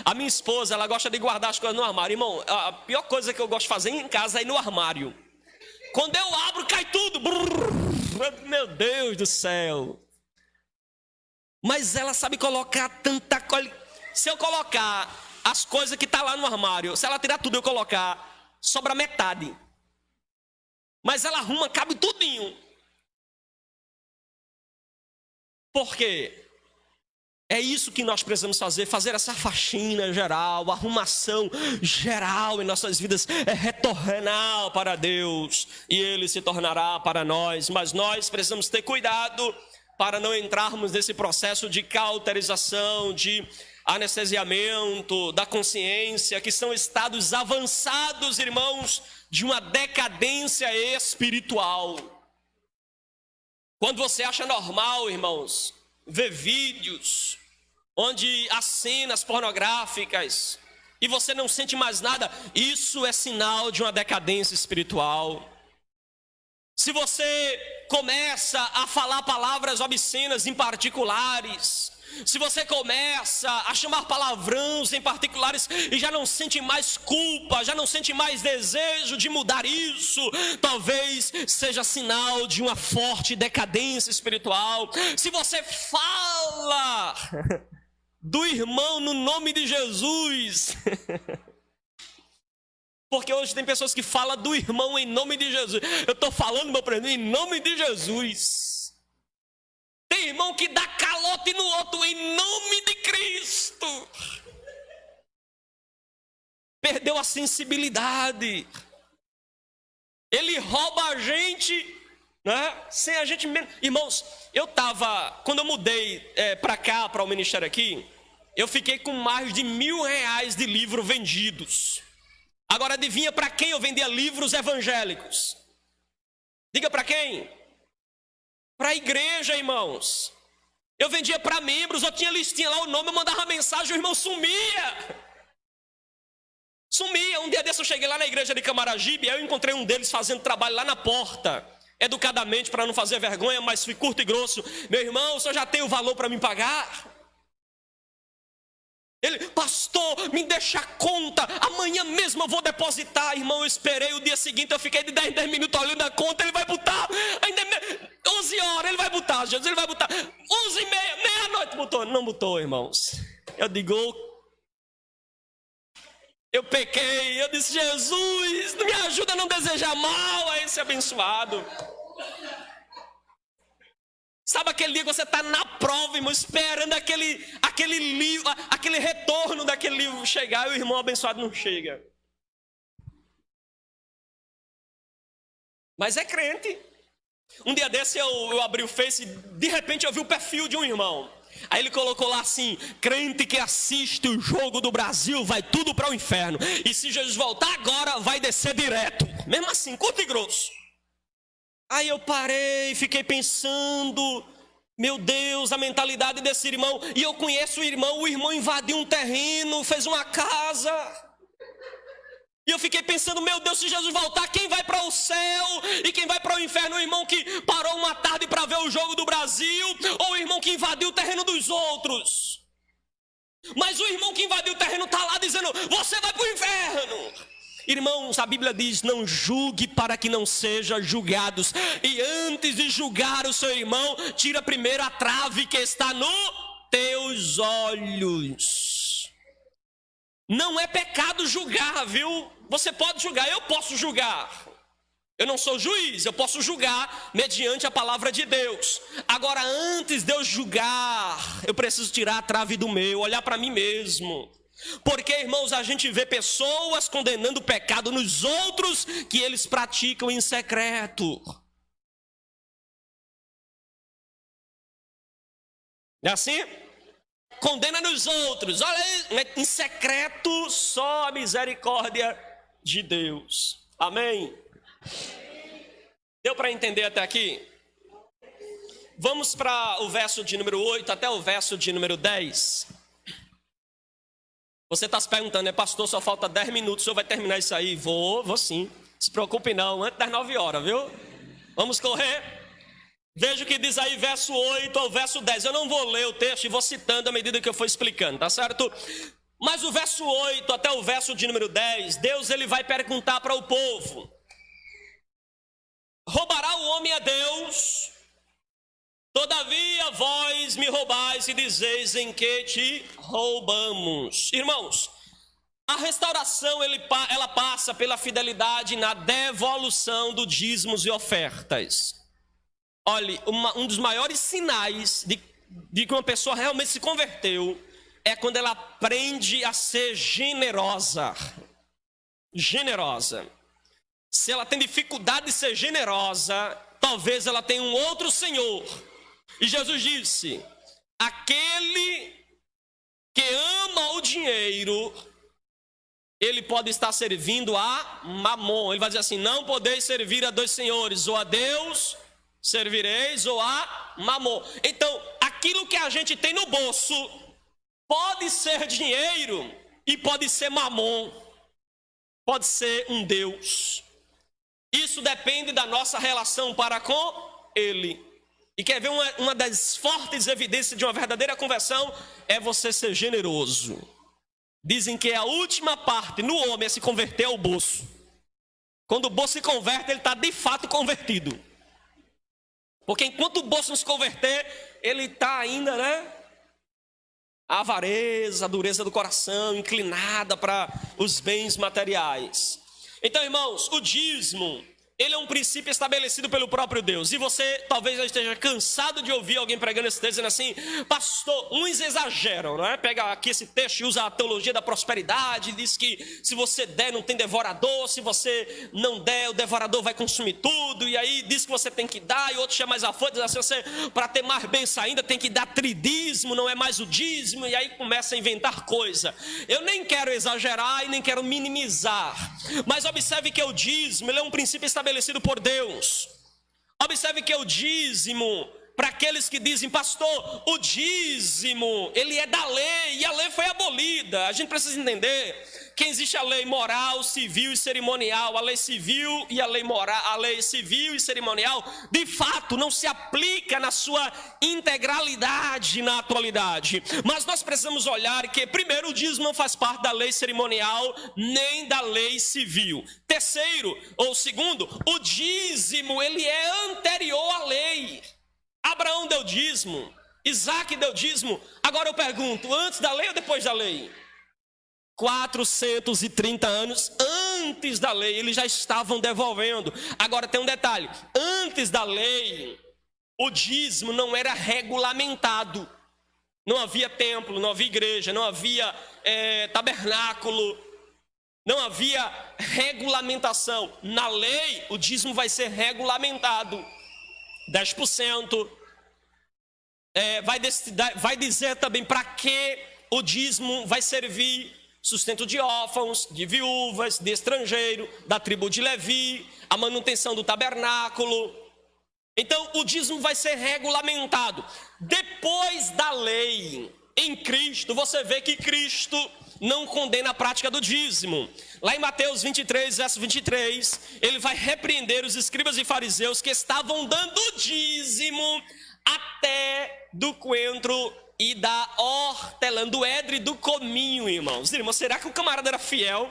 S1: A minha esposa, ela gosta de guardar as coisas no armário, irmão. A pior coisa que eu gosto de fazer em casa é ir no armário. Quando eu abro, cai tudo. Meu Deus do céu. Mas ela sabe colocar tanta coisa. Se eu colocar as coisas que tá lá no armário, se ela tirar tudo e eu colocar, sobra metade. Mas ela arruma, cabe tudinho. Por quê? É isso que nós precisamos fazer essa faxina geral, arrumação geral em nossas vidas, é retornar para Deus, e Ele se tornará para nós. Mas nós precisamos ter cuidado para não entrarmos nesse processo de cauterização, de anestesiamento da consciência, que são estados avançados, irmãos, de uma decadência espiritual. Quando você acha normal, irmãos, ver vídeos onde há cenas pornográficas e você não sente mais nada, isso é sinal de uma decadência espiritual. Se você começa a falar palavras obscenas em particulares, se você começa a chamar palavrões em particulares e já não sente mais culpa, já não sente mais desejo de mudar isso, talvez seja sinal de uma forte decadência espiritual. Se você fala do irmão no nome de Jesus, porque hoje tem pessoas que falam do irmão em nome de Jesus. Eu estou falando, meu primo, em nome de Jesus. Tem irmão que dá calote no outro em nome de Cristo. Perdeu a sensibilidade. Ele rouba a gente, né? Sem a gente mesmo. Irmãos, quando eu mudei para cá, para o ministério aqui, eu fiquei com mais de R$1.000 de livros vendidos. Agora adivinha para quem eu vendia livros evangélicos? Diga para quem? Para a igreja, irmãos. Eu vendia para membros, eu tinha listinha lá, o nome, eu mandava mensagem, o irmão sumia. Um dia desse eu cheguei lá na igreja de Camaragibe, aí eu encontrei um deles fazendo trabalho lá na porta. educadamente para não fazer vergonha, mas fui curto e grosso. Meu irmão, o senhor já tem o valor para me pagar? Ele, pastor, me deixa a conta, amanhã mesmo eu vou depositar. Irmão, eu esperei, o dia seguinte eu fiquei de 10 em 10 minutos olhando a conta, ele vai botar, ainda 11 horas, ele vai botar, Jesus, ele vai botar, 11h30, meia-noite, botou, não botou, irmãos. Eu digo, eu pequei, eu disse, Jesus, me ajuda a não desejar mal a esse abençoado. Sabe aquele dia que você está na prova, irmão, esperando aquele livro, aquele retorno daquele livro chegar, e o irmão abençoado não chega. Mas é crente. Um dia desse eu abri o Face e de repente eu vi o perfil de um irmão. Aí ele colocou lá assim, crente que assiste o jogo do Brasil vai tudo para o inferno. E se Jesus voltar agora, vai descer direto. Mesmo assim, curto e grosso. Aí eu parei, fiquei pensando, meu Deus, a mentalidade desse irmão. E eu conheço o irmão invadiu um terreno, fez uma casa. E eu fiquei pensando, meu Deus, se Jesus voltar, quem vai para o céu e quem vai para o inferno? O irmão que parou uma tarde para ver o jogo do Brasil, ou o irmão que invadiu o terreno dos outros? Mas o irmão que invadiu o terreno está lá dizendo, você vai para o inferno. Irmãos, a Bíblia diz, não julgue para que não sejam julgados. E antes de julgar o seu irmão, tira primeiro a trave que está nos teus olhos. Não é pecado julgar, viu? Você pode julgar, eu posso julgar. Eu não sou juiz, eu posso julgar mediante a palavra de Deus. Agora, antes de eu julgar, eu preciso tirar a trave do meu, olhar para mim mesmo. Porque, irmãos, a gente vê pessoas condenando o pecado nos outros que eles praticam em secreto. É assim? Condena nos outros. Olha aí, em secreto só a misericórdia de Deus. Amém? Deu para entender até aqui? Vamos para o verso de número 8 até o verso de número 10. Você está se perguntando, pastor, só falta 10 minutos, o senhor vai terminar isso aí? Vou sim. Se preocupe não, antes das 9 horas, viu? Vamos correr? Veja o que diz aí, verso 8 ao verso 10. Eu não vou ler o texto e vou citando à medida que eu for explicando, tá certo? Mas o verso 8 até o verso de número 10, Deus ele vai perguntar para o povo: roubará o homem a Deus? Todavia vós me roubais e dizeis em que te roubamos. Irmãos, a restauração ela passa pela fidelidade na devolução dos dízimos e ofertas. Olhe, um dos maiores sinais de que uma pessoa realmente se converteu é quando ela aprende a ser generosa. Generosa. Se ela tem dificuldade de ser generosa, talvez ela tenha um outro senhor. E Jesus disse, aquele que ama o dinheiro, ele pode estar servindo a Mamon. Ele vai dizer assim, não podeis servir a dois senhores, ou a Deus servireis, ou a Mamon. Então, aquilo que a gente tem no bolso, pode ser dinheiro e pode ser Mamon. Pode ser um Deus. Isso depende da nossa relação para com Ele. E quer ver uma das fortes evidências de uma verdadeira conversão? É você ser generoso. Dizem que a última parte no homem é se converter ao bolso. Quando o bolso se converte, ele está de fato convertido. Porque enquanto o bolso não se converter, ele está ainda, né? A avareza, a dureza do coração, inclinada para os bens materiais. Então, irmãos, o dízimo, ele é um princípio estabelecido pelo próprio Deus. E você talvez já esteja cansado de ouvir alguém pregando esse texto, dizendo assim, pastor, uns exageram, não é? Pega aqui esse texto e usa a teologia da prosperidade, diz que se você der não tem devorador, se você não der o devorador vai consumir tudo, e aí diz que você tem que dar, e outro chama mais a fonte, diz assim, você, para ter mais bênção ainda tem que dar tridízimo, não é mais o dízimo, e aí começa a inventar coisa. Eu nem quero exagerar e nem quero minimizar, mas observe que o dízimo, ele é um princípio estabelecido por Deus. Observe que o dízimo, para aqueles que dizem, pastor, o dízimo, ele é da lei, e a lei foi abolida. A gente precisa entender que existe a lei moral, civil e cerimonial. A lei civil e a lei moral, a lei civil e cerimonial, de fato, não se aplica na sua integralidade na atualidade. Mas nós precisamos olhar que, primeiro, o dízimo não faz parte da lei cerimonial nem da lei civil. Terceiro, ou segundo, o dízimo, ele é anterior à lei. Abraão deu dízimo, Isaac deu dízimo. Agora eu pergunto, antes da lei ou depois da lei? 430 anos antes da lei, eles já estavam devolvendo. Agora tem um detalhe, antes da lei, o dízimo não era regulamentado. Não havia templo, não havia igreja, não havia tabernáculo, não havia regulamentação. Na lei, o dízimo vai ser regulamentado. 10%. Vai dizer também para que o dízimo vai servir: sustento de órfãos, de viúvas, de estrangeiro, da tribo de Levi, a manutenção do tabernáculo. Então o dízimo vai ser regulamentado. Depois da lei, em Cristo, você vê que Cristo não condena a prática do dízimo. Lá em Mateus 23, verso 23, ele vai repreender os escribas e fariseus que estavam dando dízimo até do coentro e da hortelã, do edre e do cominho, irmãos. Irmãos, será que o camarada era fiel?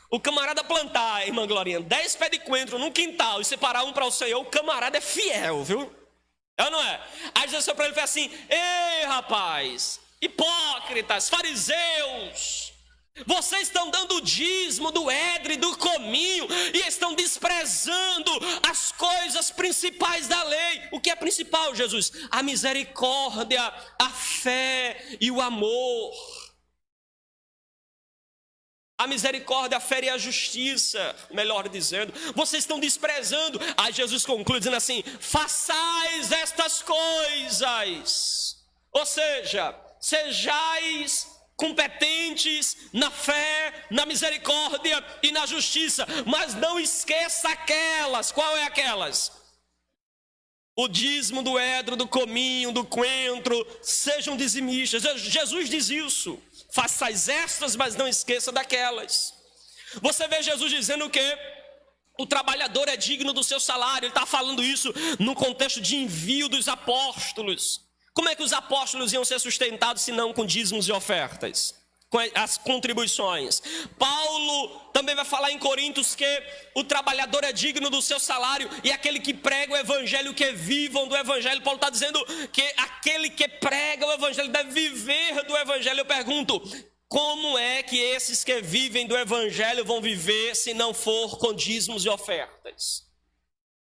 S1: O camarada plantar, irmã Glorinha, 10 pés de coentro num quintal e separar um para o Senhor, o camarada é fiel, viu? É ou não é? Aí Jesus falou para ele assim: ei, rapaz, hipócritas, fariseus, vocês estão dando o dízimo do edre e do cominho e estão desprezando as coisas principais da lei. O que é principal, Jesus? A misericórdia, a fé e o amor. A misericórdia, a fé e a justiça, melhor dizendo. Vocês estão desprezando. Aí Jesus conclui dizendo assim: façais estas coisas. Ou seja, sejais competentes na fé, na misericórdia e na justiça, mas não esqueça aquelas. Qual é aquelas? O dízimo do edro, do cominho, do coentro. Sejam dizimistas. Jesus diz isso: façais estas, mas não esqueça daquelas. Você vê Jesus dizendo que o trabalhador é digno do seu salário. Ele está falando isso no contexto de envio dos apóstolos. Como é que os apóstolos iam ser sustentados se não com dízimos e ofertas? Com as contribuições. Paulo também vai falar em Coríntios que o trabalhador é digno do seu salário e aquele que prega o evangelho, que vivam do evangelho. Paulo está dizendo que aquele que prega o evangelho deve viver do evangelho. Eu pergunto, como é que esses que vivem do evangelho vão viver se não for com dízimos e ofertas?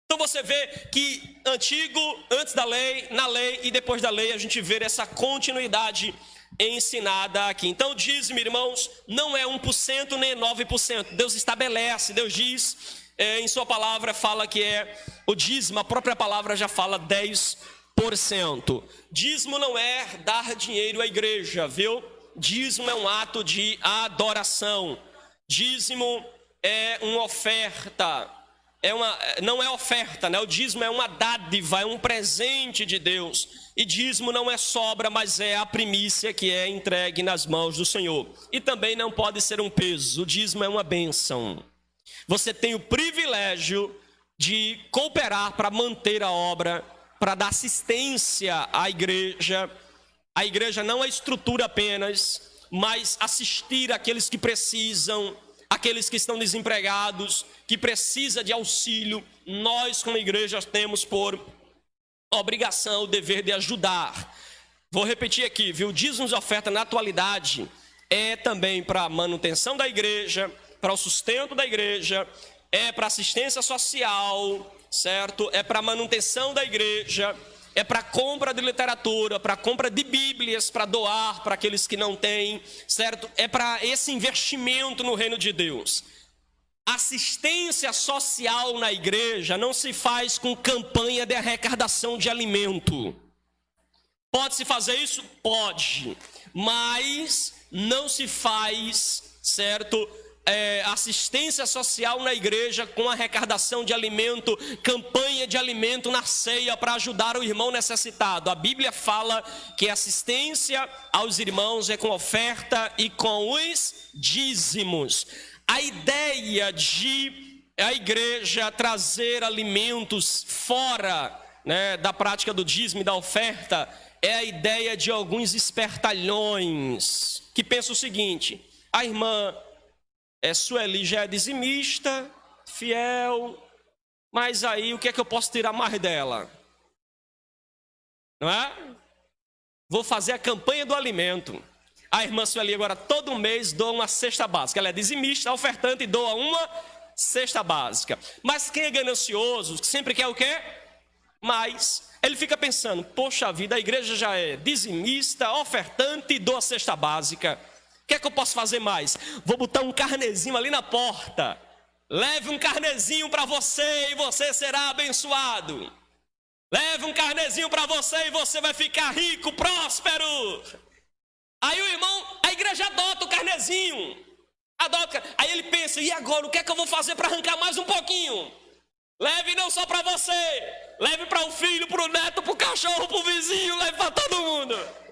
S1: Então você vê que antes da lei, na lei e depois da lei, a gente vê essa continuidade ensinada aqui. Então o dízimo, irmãos, não é 1% nem 9%. Deus estabelece, Deus diz em sua palavra, fala que é o dízimo, a própria palavra já fala 10%. Dízimo não é dar dinheiro à igreja, viu? Dízimo é um ato de adoração. Dízimo é uma oferta. Não é oferta, né? O dízimo é uma dádiva, é um presente de Deus. E dízimo não é sobra, mas é a primícia que é entregue nas mãos do Senhor. E também não pode ser um peso. O dízimo é uma bênção. Você tem o privilégio de cooperar para manter a obra, para dar assistência à igreja. A igreja não é estrutura apenas, mas assistir aqueles que precisam, aqueles que estão desempregados, que precisam de auxílio. Nós, como igreja, temos por obrigação o dever de ajudar. Vou repetir aqui, viu? Dízimos e oferta na atualidade é também para a manutenção da igreja, para o sustento da igreja, é para assistência social, certo? É para a manutenção da igreja, é para compra de literatura, para compra de bíblias, para doar para aqueles que não têm, certo? É para esse investimento no reino de Deus. Assistência social na igreja não se faz com campanha de arrecadação de alimento. Pode-se fazer isso? Pode. Mas não se faz, certo? assistência social na igreja com arrecadação de alimento, campanha de alimento na ceia para ajudar o irmão necessitado. A Bíblia fala que assistência aos irmãos é com oferta e com os dízimos. A ideia de a igreja trazer alimentos fora, né, da prática do dízimo e da oferta é a ideia de alguns espertalhões que pensam o seguinte: a irmã Sueli já é dizimista, fiel, mas aí o que é que eu posso tirar mais dela? Não é? Vou fazer a campanha do alimento. A irmã Sueli agora todo mês doa uma cesta básica. Ela é dizimista, ofertante e doa uma cesta básica. Mas quem é ganancioso, sempre quer o quê? Mais. Ele fica pensando: poxa vida, a igreja já é dizimista, ofertante e doa cesta básica. O que é que eu posso fazer mais? Vou botar um carnezinho ali na porta. Leve um carnezinho para você e você será abençoado. Leve um carnezinho para você e você vai ficar rico, próspero. Aí o irmão, a igreja adota o carnezinho. Adota. Aí ele pensa: e agora, o que é que eu vou fazer para arrancar mais um pouquinho? Leve não só para você, leve para o filho, para o neto, para o cachorro, para o vizinho, leve para todo mundo.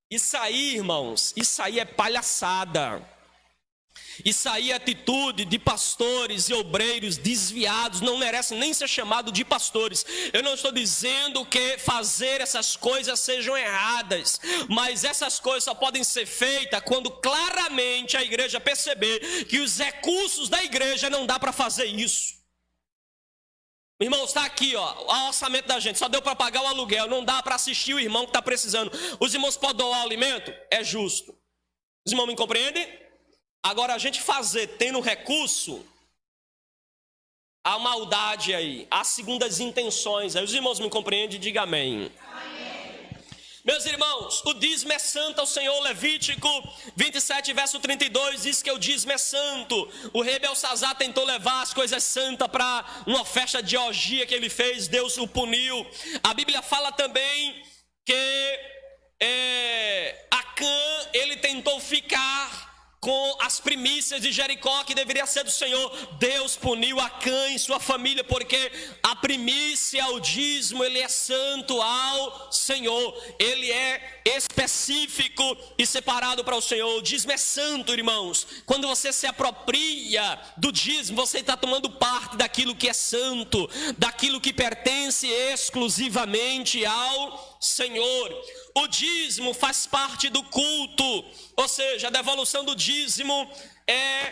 S1: Isso aí, irmãos, isso aí é palhaçada. Isso aí é atitude de pastores e obreiros desviados, não merecem nem ser chamados de pastores. Eu não estou dizendo que fazer essas coisas sejam erradas, mas essas coisas só podem ser feitas quando claramente a igreja perceber que os recursos da igreja não dá para fazer isso. Irmão, está aqui, ó, o orçamento da gente, só deu para pagar o aluguel, não dá para assistir o irmão que está precisando. Os irmãos podem doar o alimento? É justo. Os irmãos me compreendem? Agora, a gente fazer tendo recurso, há maldade aí, há segundas intenções aí. Os irmãos me compreendem? Diga amém. Meus irmãos, o dízimo é santo ao Senhor. Levítico 27, verso 32, diz que o dízimo é santo. O rei Belsazar tentou levar as coisas santas para uma festa de orgia que ele fez, Deus o puniu. A Bíblia fala também que Acã, ele tentou ficar com as primícias de Jericó, que deveria ser do Senhor. Deus puniu Acã e sua família, porque a primícia, o dízimo, ele é santo ao Senhor. Ele é específico e separado para o Senhor. O dízimo é santo, irmãos. Quando você se apropria do dízimo, você está tomando parte daquilo que é santo, daquilo que pertence exclusivamente ao Senhor. O dízimo faz parte do culto, ou seja, a devolução do dízimo é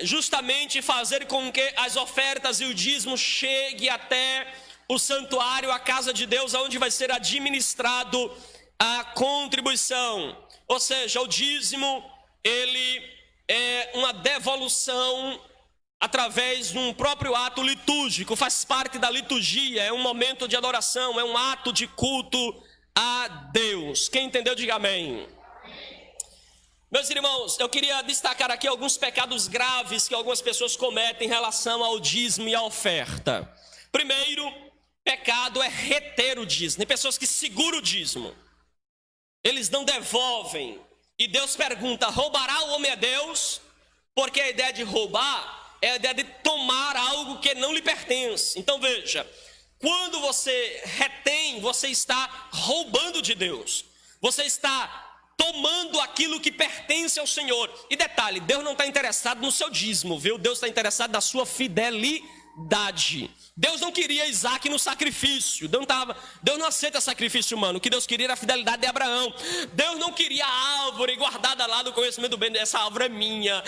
S1: justamente fazer com que as ofertas e o dízimo chegue até o santuário, a casa de Deus, onde vai ser administrado a contribuição. Ou seja, o dízimo, ele é uma devolução através de um próprio ato litúrgico, faz parte da liturgia, é um momento de adoração, é um ato de culto a Deus. Quem entendeu, diga amém. Meus irmãos, eu queria destacar aqui alguns pecados graves que algumas pessoas cometem em relação ao dízimo e à oferta. Primeiro pecado é reter o dízimo. Tem pessoas que seguram o dízimo, eles não devolvem, e Deus pergunta: roubará o homem a Deus? Porque a ideia de roubar é a ideia de tomar algo que não lhe pertence. Então veja, quando você retém, você está roubando de Deus, você está tomando aquilo que pertence ao Senhor. E detalhe, Deus não está interessado no seu dízimo, viu? Deus está interessado na sua fidelidade. Deus não queria Isaac no sacrifício, Deus não aceita sacrifício humano. O que Deus queria era a fidelidade de Abraão. Deus não queria a árvore guardada lá do conhecimento do bem. Essa árvore é minha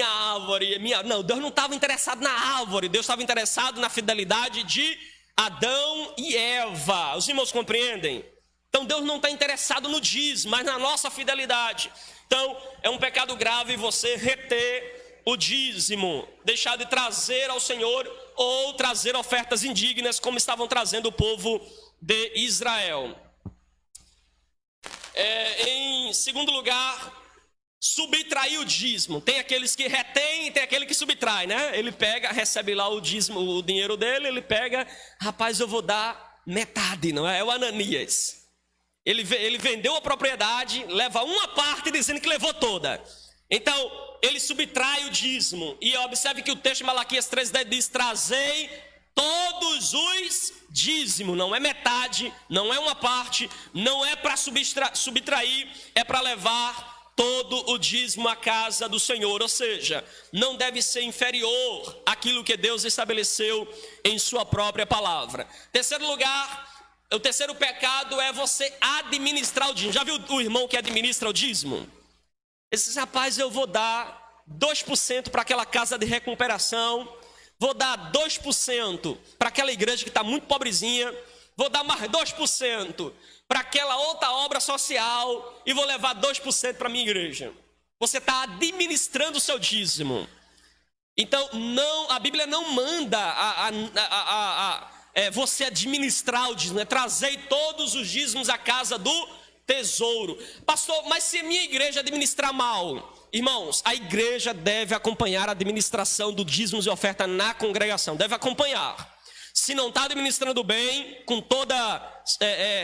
S1: árvore, é minha. Não, Deus não estava interessado na árvore, Deus estava interessado na fidelidade de Adão e Eva. Os irmãos compreendem? Então Deus não está interessado no dízimo, mas na nossa fidelidade. Então é um pecado grave você reter o dízimo, deixar de trazer ao Senhor ou trazer ofertas indignas como estavam trazendo o povo de Israel. Em segundo lugar, subtrair o dízimo. Tem aqueles que retêm e tem aquele que subtrai, né? Ele pega, recebe lá o dízimo, o dinheiro dele, ele pega: rapaz, eu vou dar metade, não é? É o Ananias. Ele vendeu a propriedade, leva uma parte dizendo que levou toda. Então, ele subtrai o dízimo. E observe que o texto de Malaquias 3,10 diz: trazei todos os dízimos. Não é metade, não é uma parte, não é para subtrair, é para levar todo o dízimo à casa do Senhor. Ou seja, não deve ser inferior àquilo que Deus estabeleceu em sua própria palavra. Terceiro lugar, o terceiro pecado é você administrar o dízimo. Já viu o irmão que administra o dízimo? Ele diz: rapaz, eu vou dar 2% para aquela casa de recuperação, vou dar 2% para aquela igreja que está muito pobrezinha, vou dar mais 2% para aquela outra obra social e vou levar 2% para a minha igreja. Você está administrando o seu dízimo. Então, a Bíblia não manda você administrar o dízimo, trazei todos os dízimos à casa do tesouro. Pastor, mas se a minha igreja administrar mal? Irmãos, a igreja deve acompanhar a administração do dízimos e oferta na congregação, deve acompanhar. Se não está administrando bem, com toda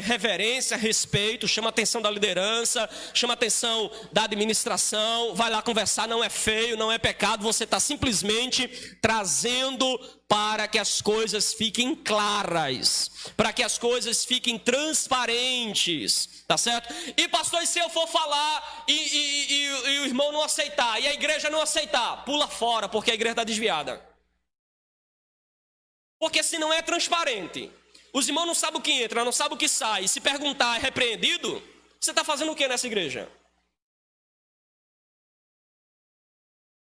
S1: reverência, respeito, chama a atenção da liderança, chama a atenção da administração, vai lá conversar, não é feio, não é pecado, você está simplesmente trazendo para que as coisas fiquem claras, para que as coisas fiquem transparentes, tá certo? E pastor, e se eu for falar e o irmão não aceitar, e a igreja não aceitar, pula fora, porque a igreja está desviada. Porque se não é transparente, os irmãos não sabem o que entra, não sabem o que sai, e se perguntar é repreendido, você está fazendo o que nessa igreja?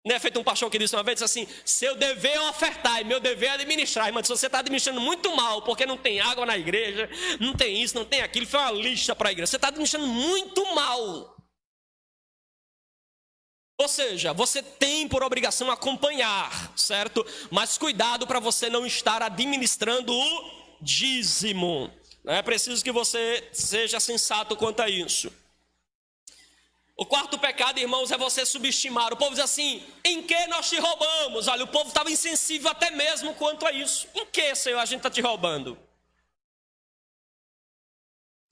S1: Não é feito um pastor que disse uma vez assim: seu dever é ofertar e meu dever é administrar. Mas se você está administrando muito mal, porque não tem água na igreja, não tem isso, não tem aquilo, foi uma lista para a igreja, você está administrando muito mal. Ou seja, você tem por obrigação acompanhar, certo? Mas cuidado para você não estar administrando o dízimo. É preciso que você seja sensato quanto a isso. O quarto pecado, irmãos, é você subestimar. O povo diz assim: em que nós te roubamos? Olha, o povo estava insensível até mesmo quanto a isso. Em que, Senhor, a gente está te roubando?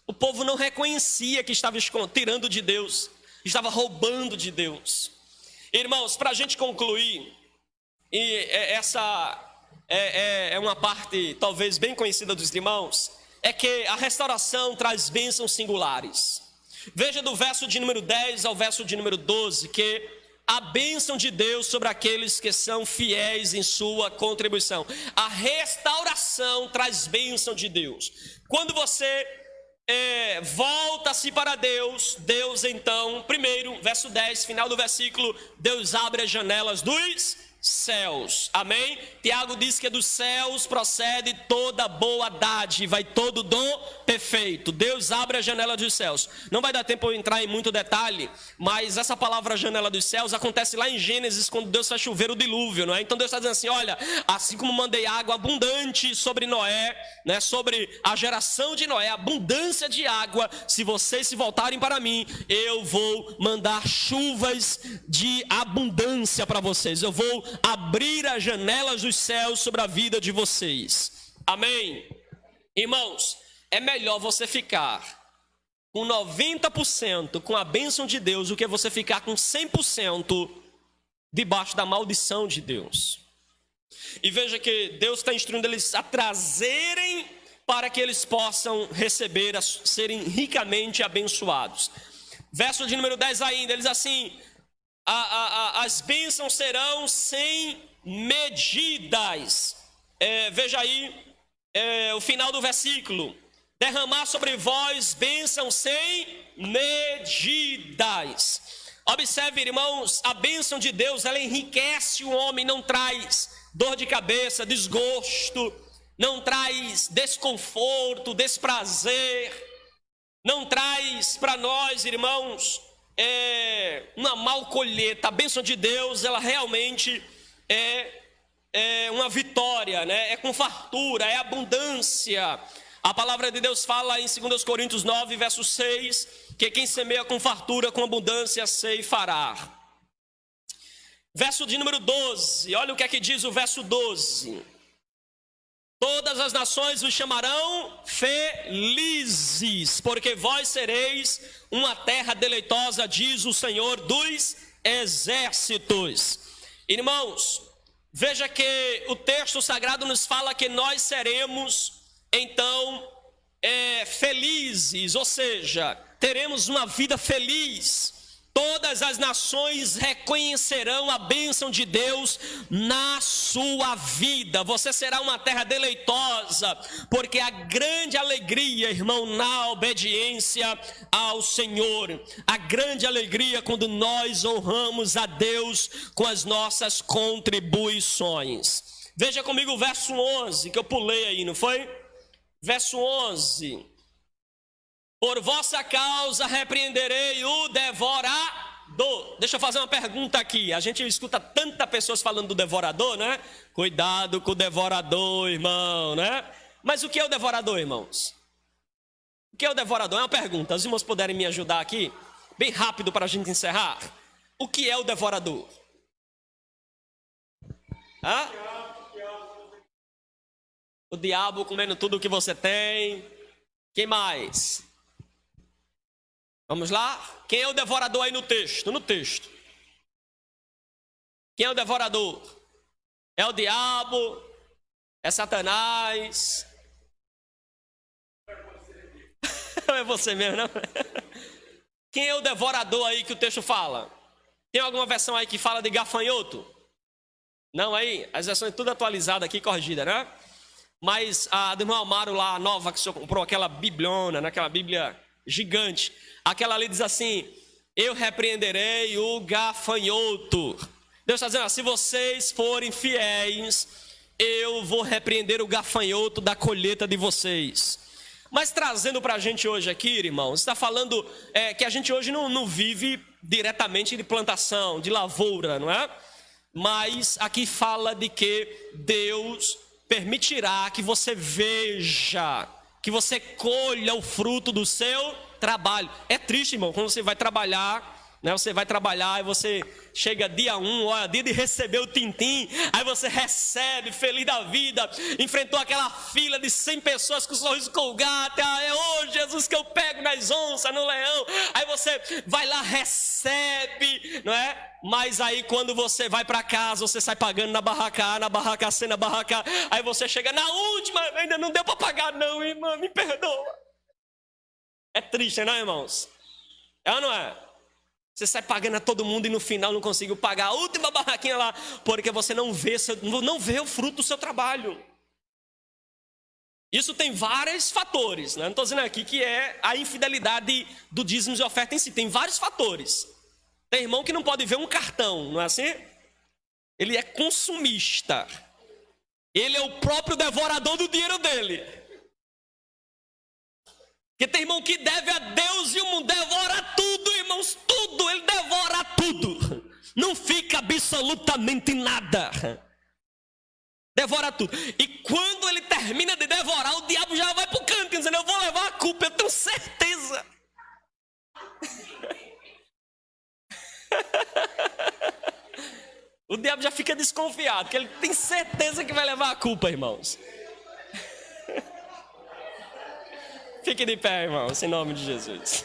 S1: O povo não reconhecia que estava tirando de Deus, estava roubando de Deus. Irmãos, para a gente concluir, e essa é uma parte talvez bem conhecida dos irmãos, é que a restauração traz bênçãos singulares. Veja do verso de número 10 ao verso de número 12, que a bênção de Deus sobre aqueles que são fiéis em sua contribuição. A restauração traz bênção de Deus. Quando você volta-se para Deus, Deus então, primeiro, verso 10, final do versículo, Deus abre as janelas dos céus, amém? Tiago diz que dos céus procede toda boa dádiva e todo dom perfeito. Deus abre a janela dos céus. Não vai dar tempo eu entrar em muito detalhe, mas essa palavra janela dos céus acontece lá em Gênesis, quando Deus faz chover o dilúvio, não é? Então Deus está dizendo assim: olha, assim como mandei água abundante sobre Noé, né, sobre a geração de Noé, abundância de água, se vocês se voltarem para mim, eu vou mandar chuvas de abundância para vocês. Eu vou abrir as janelas dos céus sobre a vida de vocês. Amém? Irmãos, é melhor você ficar com 90% com a bênção de Deus do que você ficar com 100% debaixo da maldição de Deus. E veja que Deus está instruindo eles a trazerem para que eles possam receber, serem ricamente abençoados. Verso de número 10 ainda, eles assim: as bênçãos serão sem medidas. Veja aí o final do versículo: derramar sobre vós bênçãos sem medidas. Observe, irmãos, a bênção de Deus, ela enriquece o homem, não traz dor de cabeça, desgosto, não traz desconforto, desprazer, não traz para nós, irmãos, uma mal colheita. A bênção de Deus, ela realmente é uma vitória, né? É com fartura, é abundância. A palavra de Deus fala em 2 Coríntios 9, verso 6, que quem semeia com fartura, com abundância, ceifará. Verso de número 12, olha o que é que diz o verso 12: toda todas as nações vos chamarão felizes, porque vós sereis uma terra deleitosa, diz o Senhor dos exércitos. Irmãos, veja que o texto sagrado nos fala que nós seremos, então, felizes, ou seja, teremos uma vida feliz. Todas as nações reconhecerão a bênção de Deus na sua vida. Você será uma terra deleitosa, porque a grande alegria, irmão, na obediência ao Senhor, a grande alegria quando nós honramos a Deus com as nossas contribuições. Veja comigo o verso 11, que eu pulei aí, não foi? Verso 11. Por vossa causa repreenderei o devorador. Deixa eu fazer uma pergunta aqui. A gente escuta tantas pessoas falando do devorador, né? Cuidado com o devorador, irmão, né? Mas o que é o devorador, irmãos? O que é o devorador? É uma pergunta. Os irmãos puderem me ajudar aqui, bem rápido para a gente encerrar. O que é o devorador? Hã? O diabo comendo tudo o que você tem. Quem mais? Vamos lá? Quem é o devorador aí no texto? No texto. Quem é o devorador? É o diabo? É Satanás? É você mesmo, não? Quem é o devorador aí que o texto fala? Tem alguma versão aí que fala de gafanhoto? Não aí? As versões tudo atualizadas aqui, corrigida, né? Mas a do irmão Amaro lá, a nova que o senhor comprou, aquela bibliona, naquela Bíblia gigante, aquela ali diz assim: eu repreenderei o gafanhoto. Deus está dizendo, se vocês forem fiéis, eu vou repreender o gafanhoto da colheita de vocês. Mas trazendo para a gente hoje aqui, irmãos, está falando que a gente hoje não vive diretamente de plantação, de lavoura, não é? Mas aqui fala de que Deus permitirá que você veja, que você colha o fruto do seu trabalho. É triste, irmão, quando você vai trabalhar, né? Você vai trabalhar e você chega dia 1, olha, dia de receber o tintim, aí você recebe, feliz da vida, enfrentou aquela fila de 100 pessoas com o sorriso colgate, é hoje, Jesus, que eu pego nas onças, no leão, aí você vai lá, recebe, não é? Mas aí quando você vai para casa, você sai pagando na barraca A, na barraca C, na barraca A, aí você chega na última, ainda não deu para pagar não, irmão, me perdoa. É triste, não é, irmãos? É ou não é? Você sai pagando a todo mundo e no final não conseguiu pagar a última barraquinha lá, porque você não vê o fruto do seu trabalho. Isso tem vários fatores, né? Não estou dizendo aqui que é a infidelidade do dízimo e oferta em si, tem vários fatores. Tem irmão que não pode ver um cartão, não é assim? Ele é consumista. Ele é o próprio devorador do dinheiro dele. Porque tem irmão que deve a Deus e o mundo devora tudo, irmãos, tudo, ele devora tudo. Não fica absolutamente nada. Devora tudo. E quando ele termina de devorar, o diabo já vai para o canto, dizendo, eu vou levar a culpa, eu tenho certeza. O diabo já fica desconfiado, porque ele tem certeza que vai levar a culpa, irmãos. Fique de pé, irmãos, em nome de Jesus.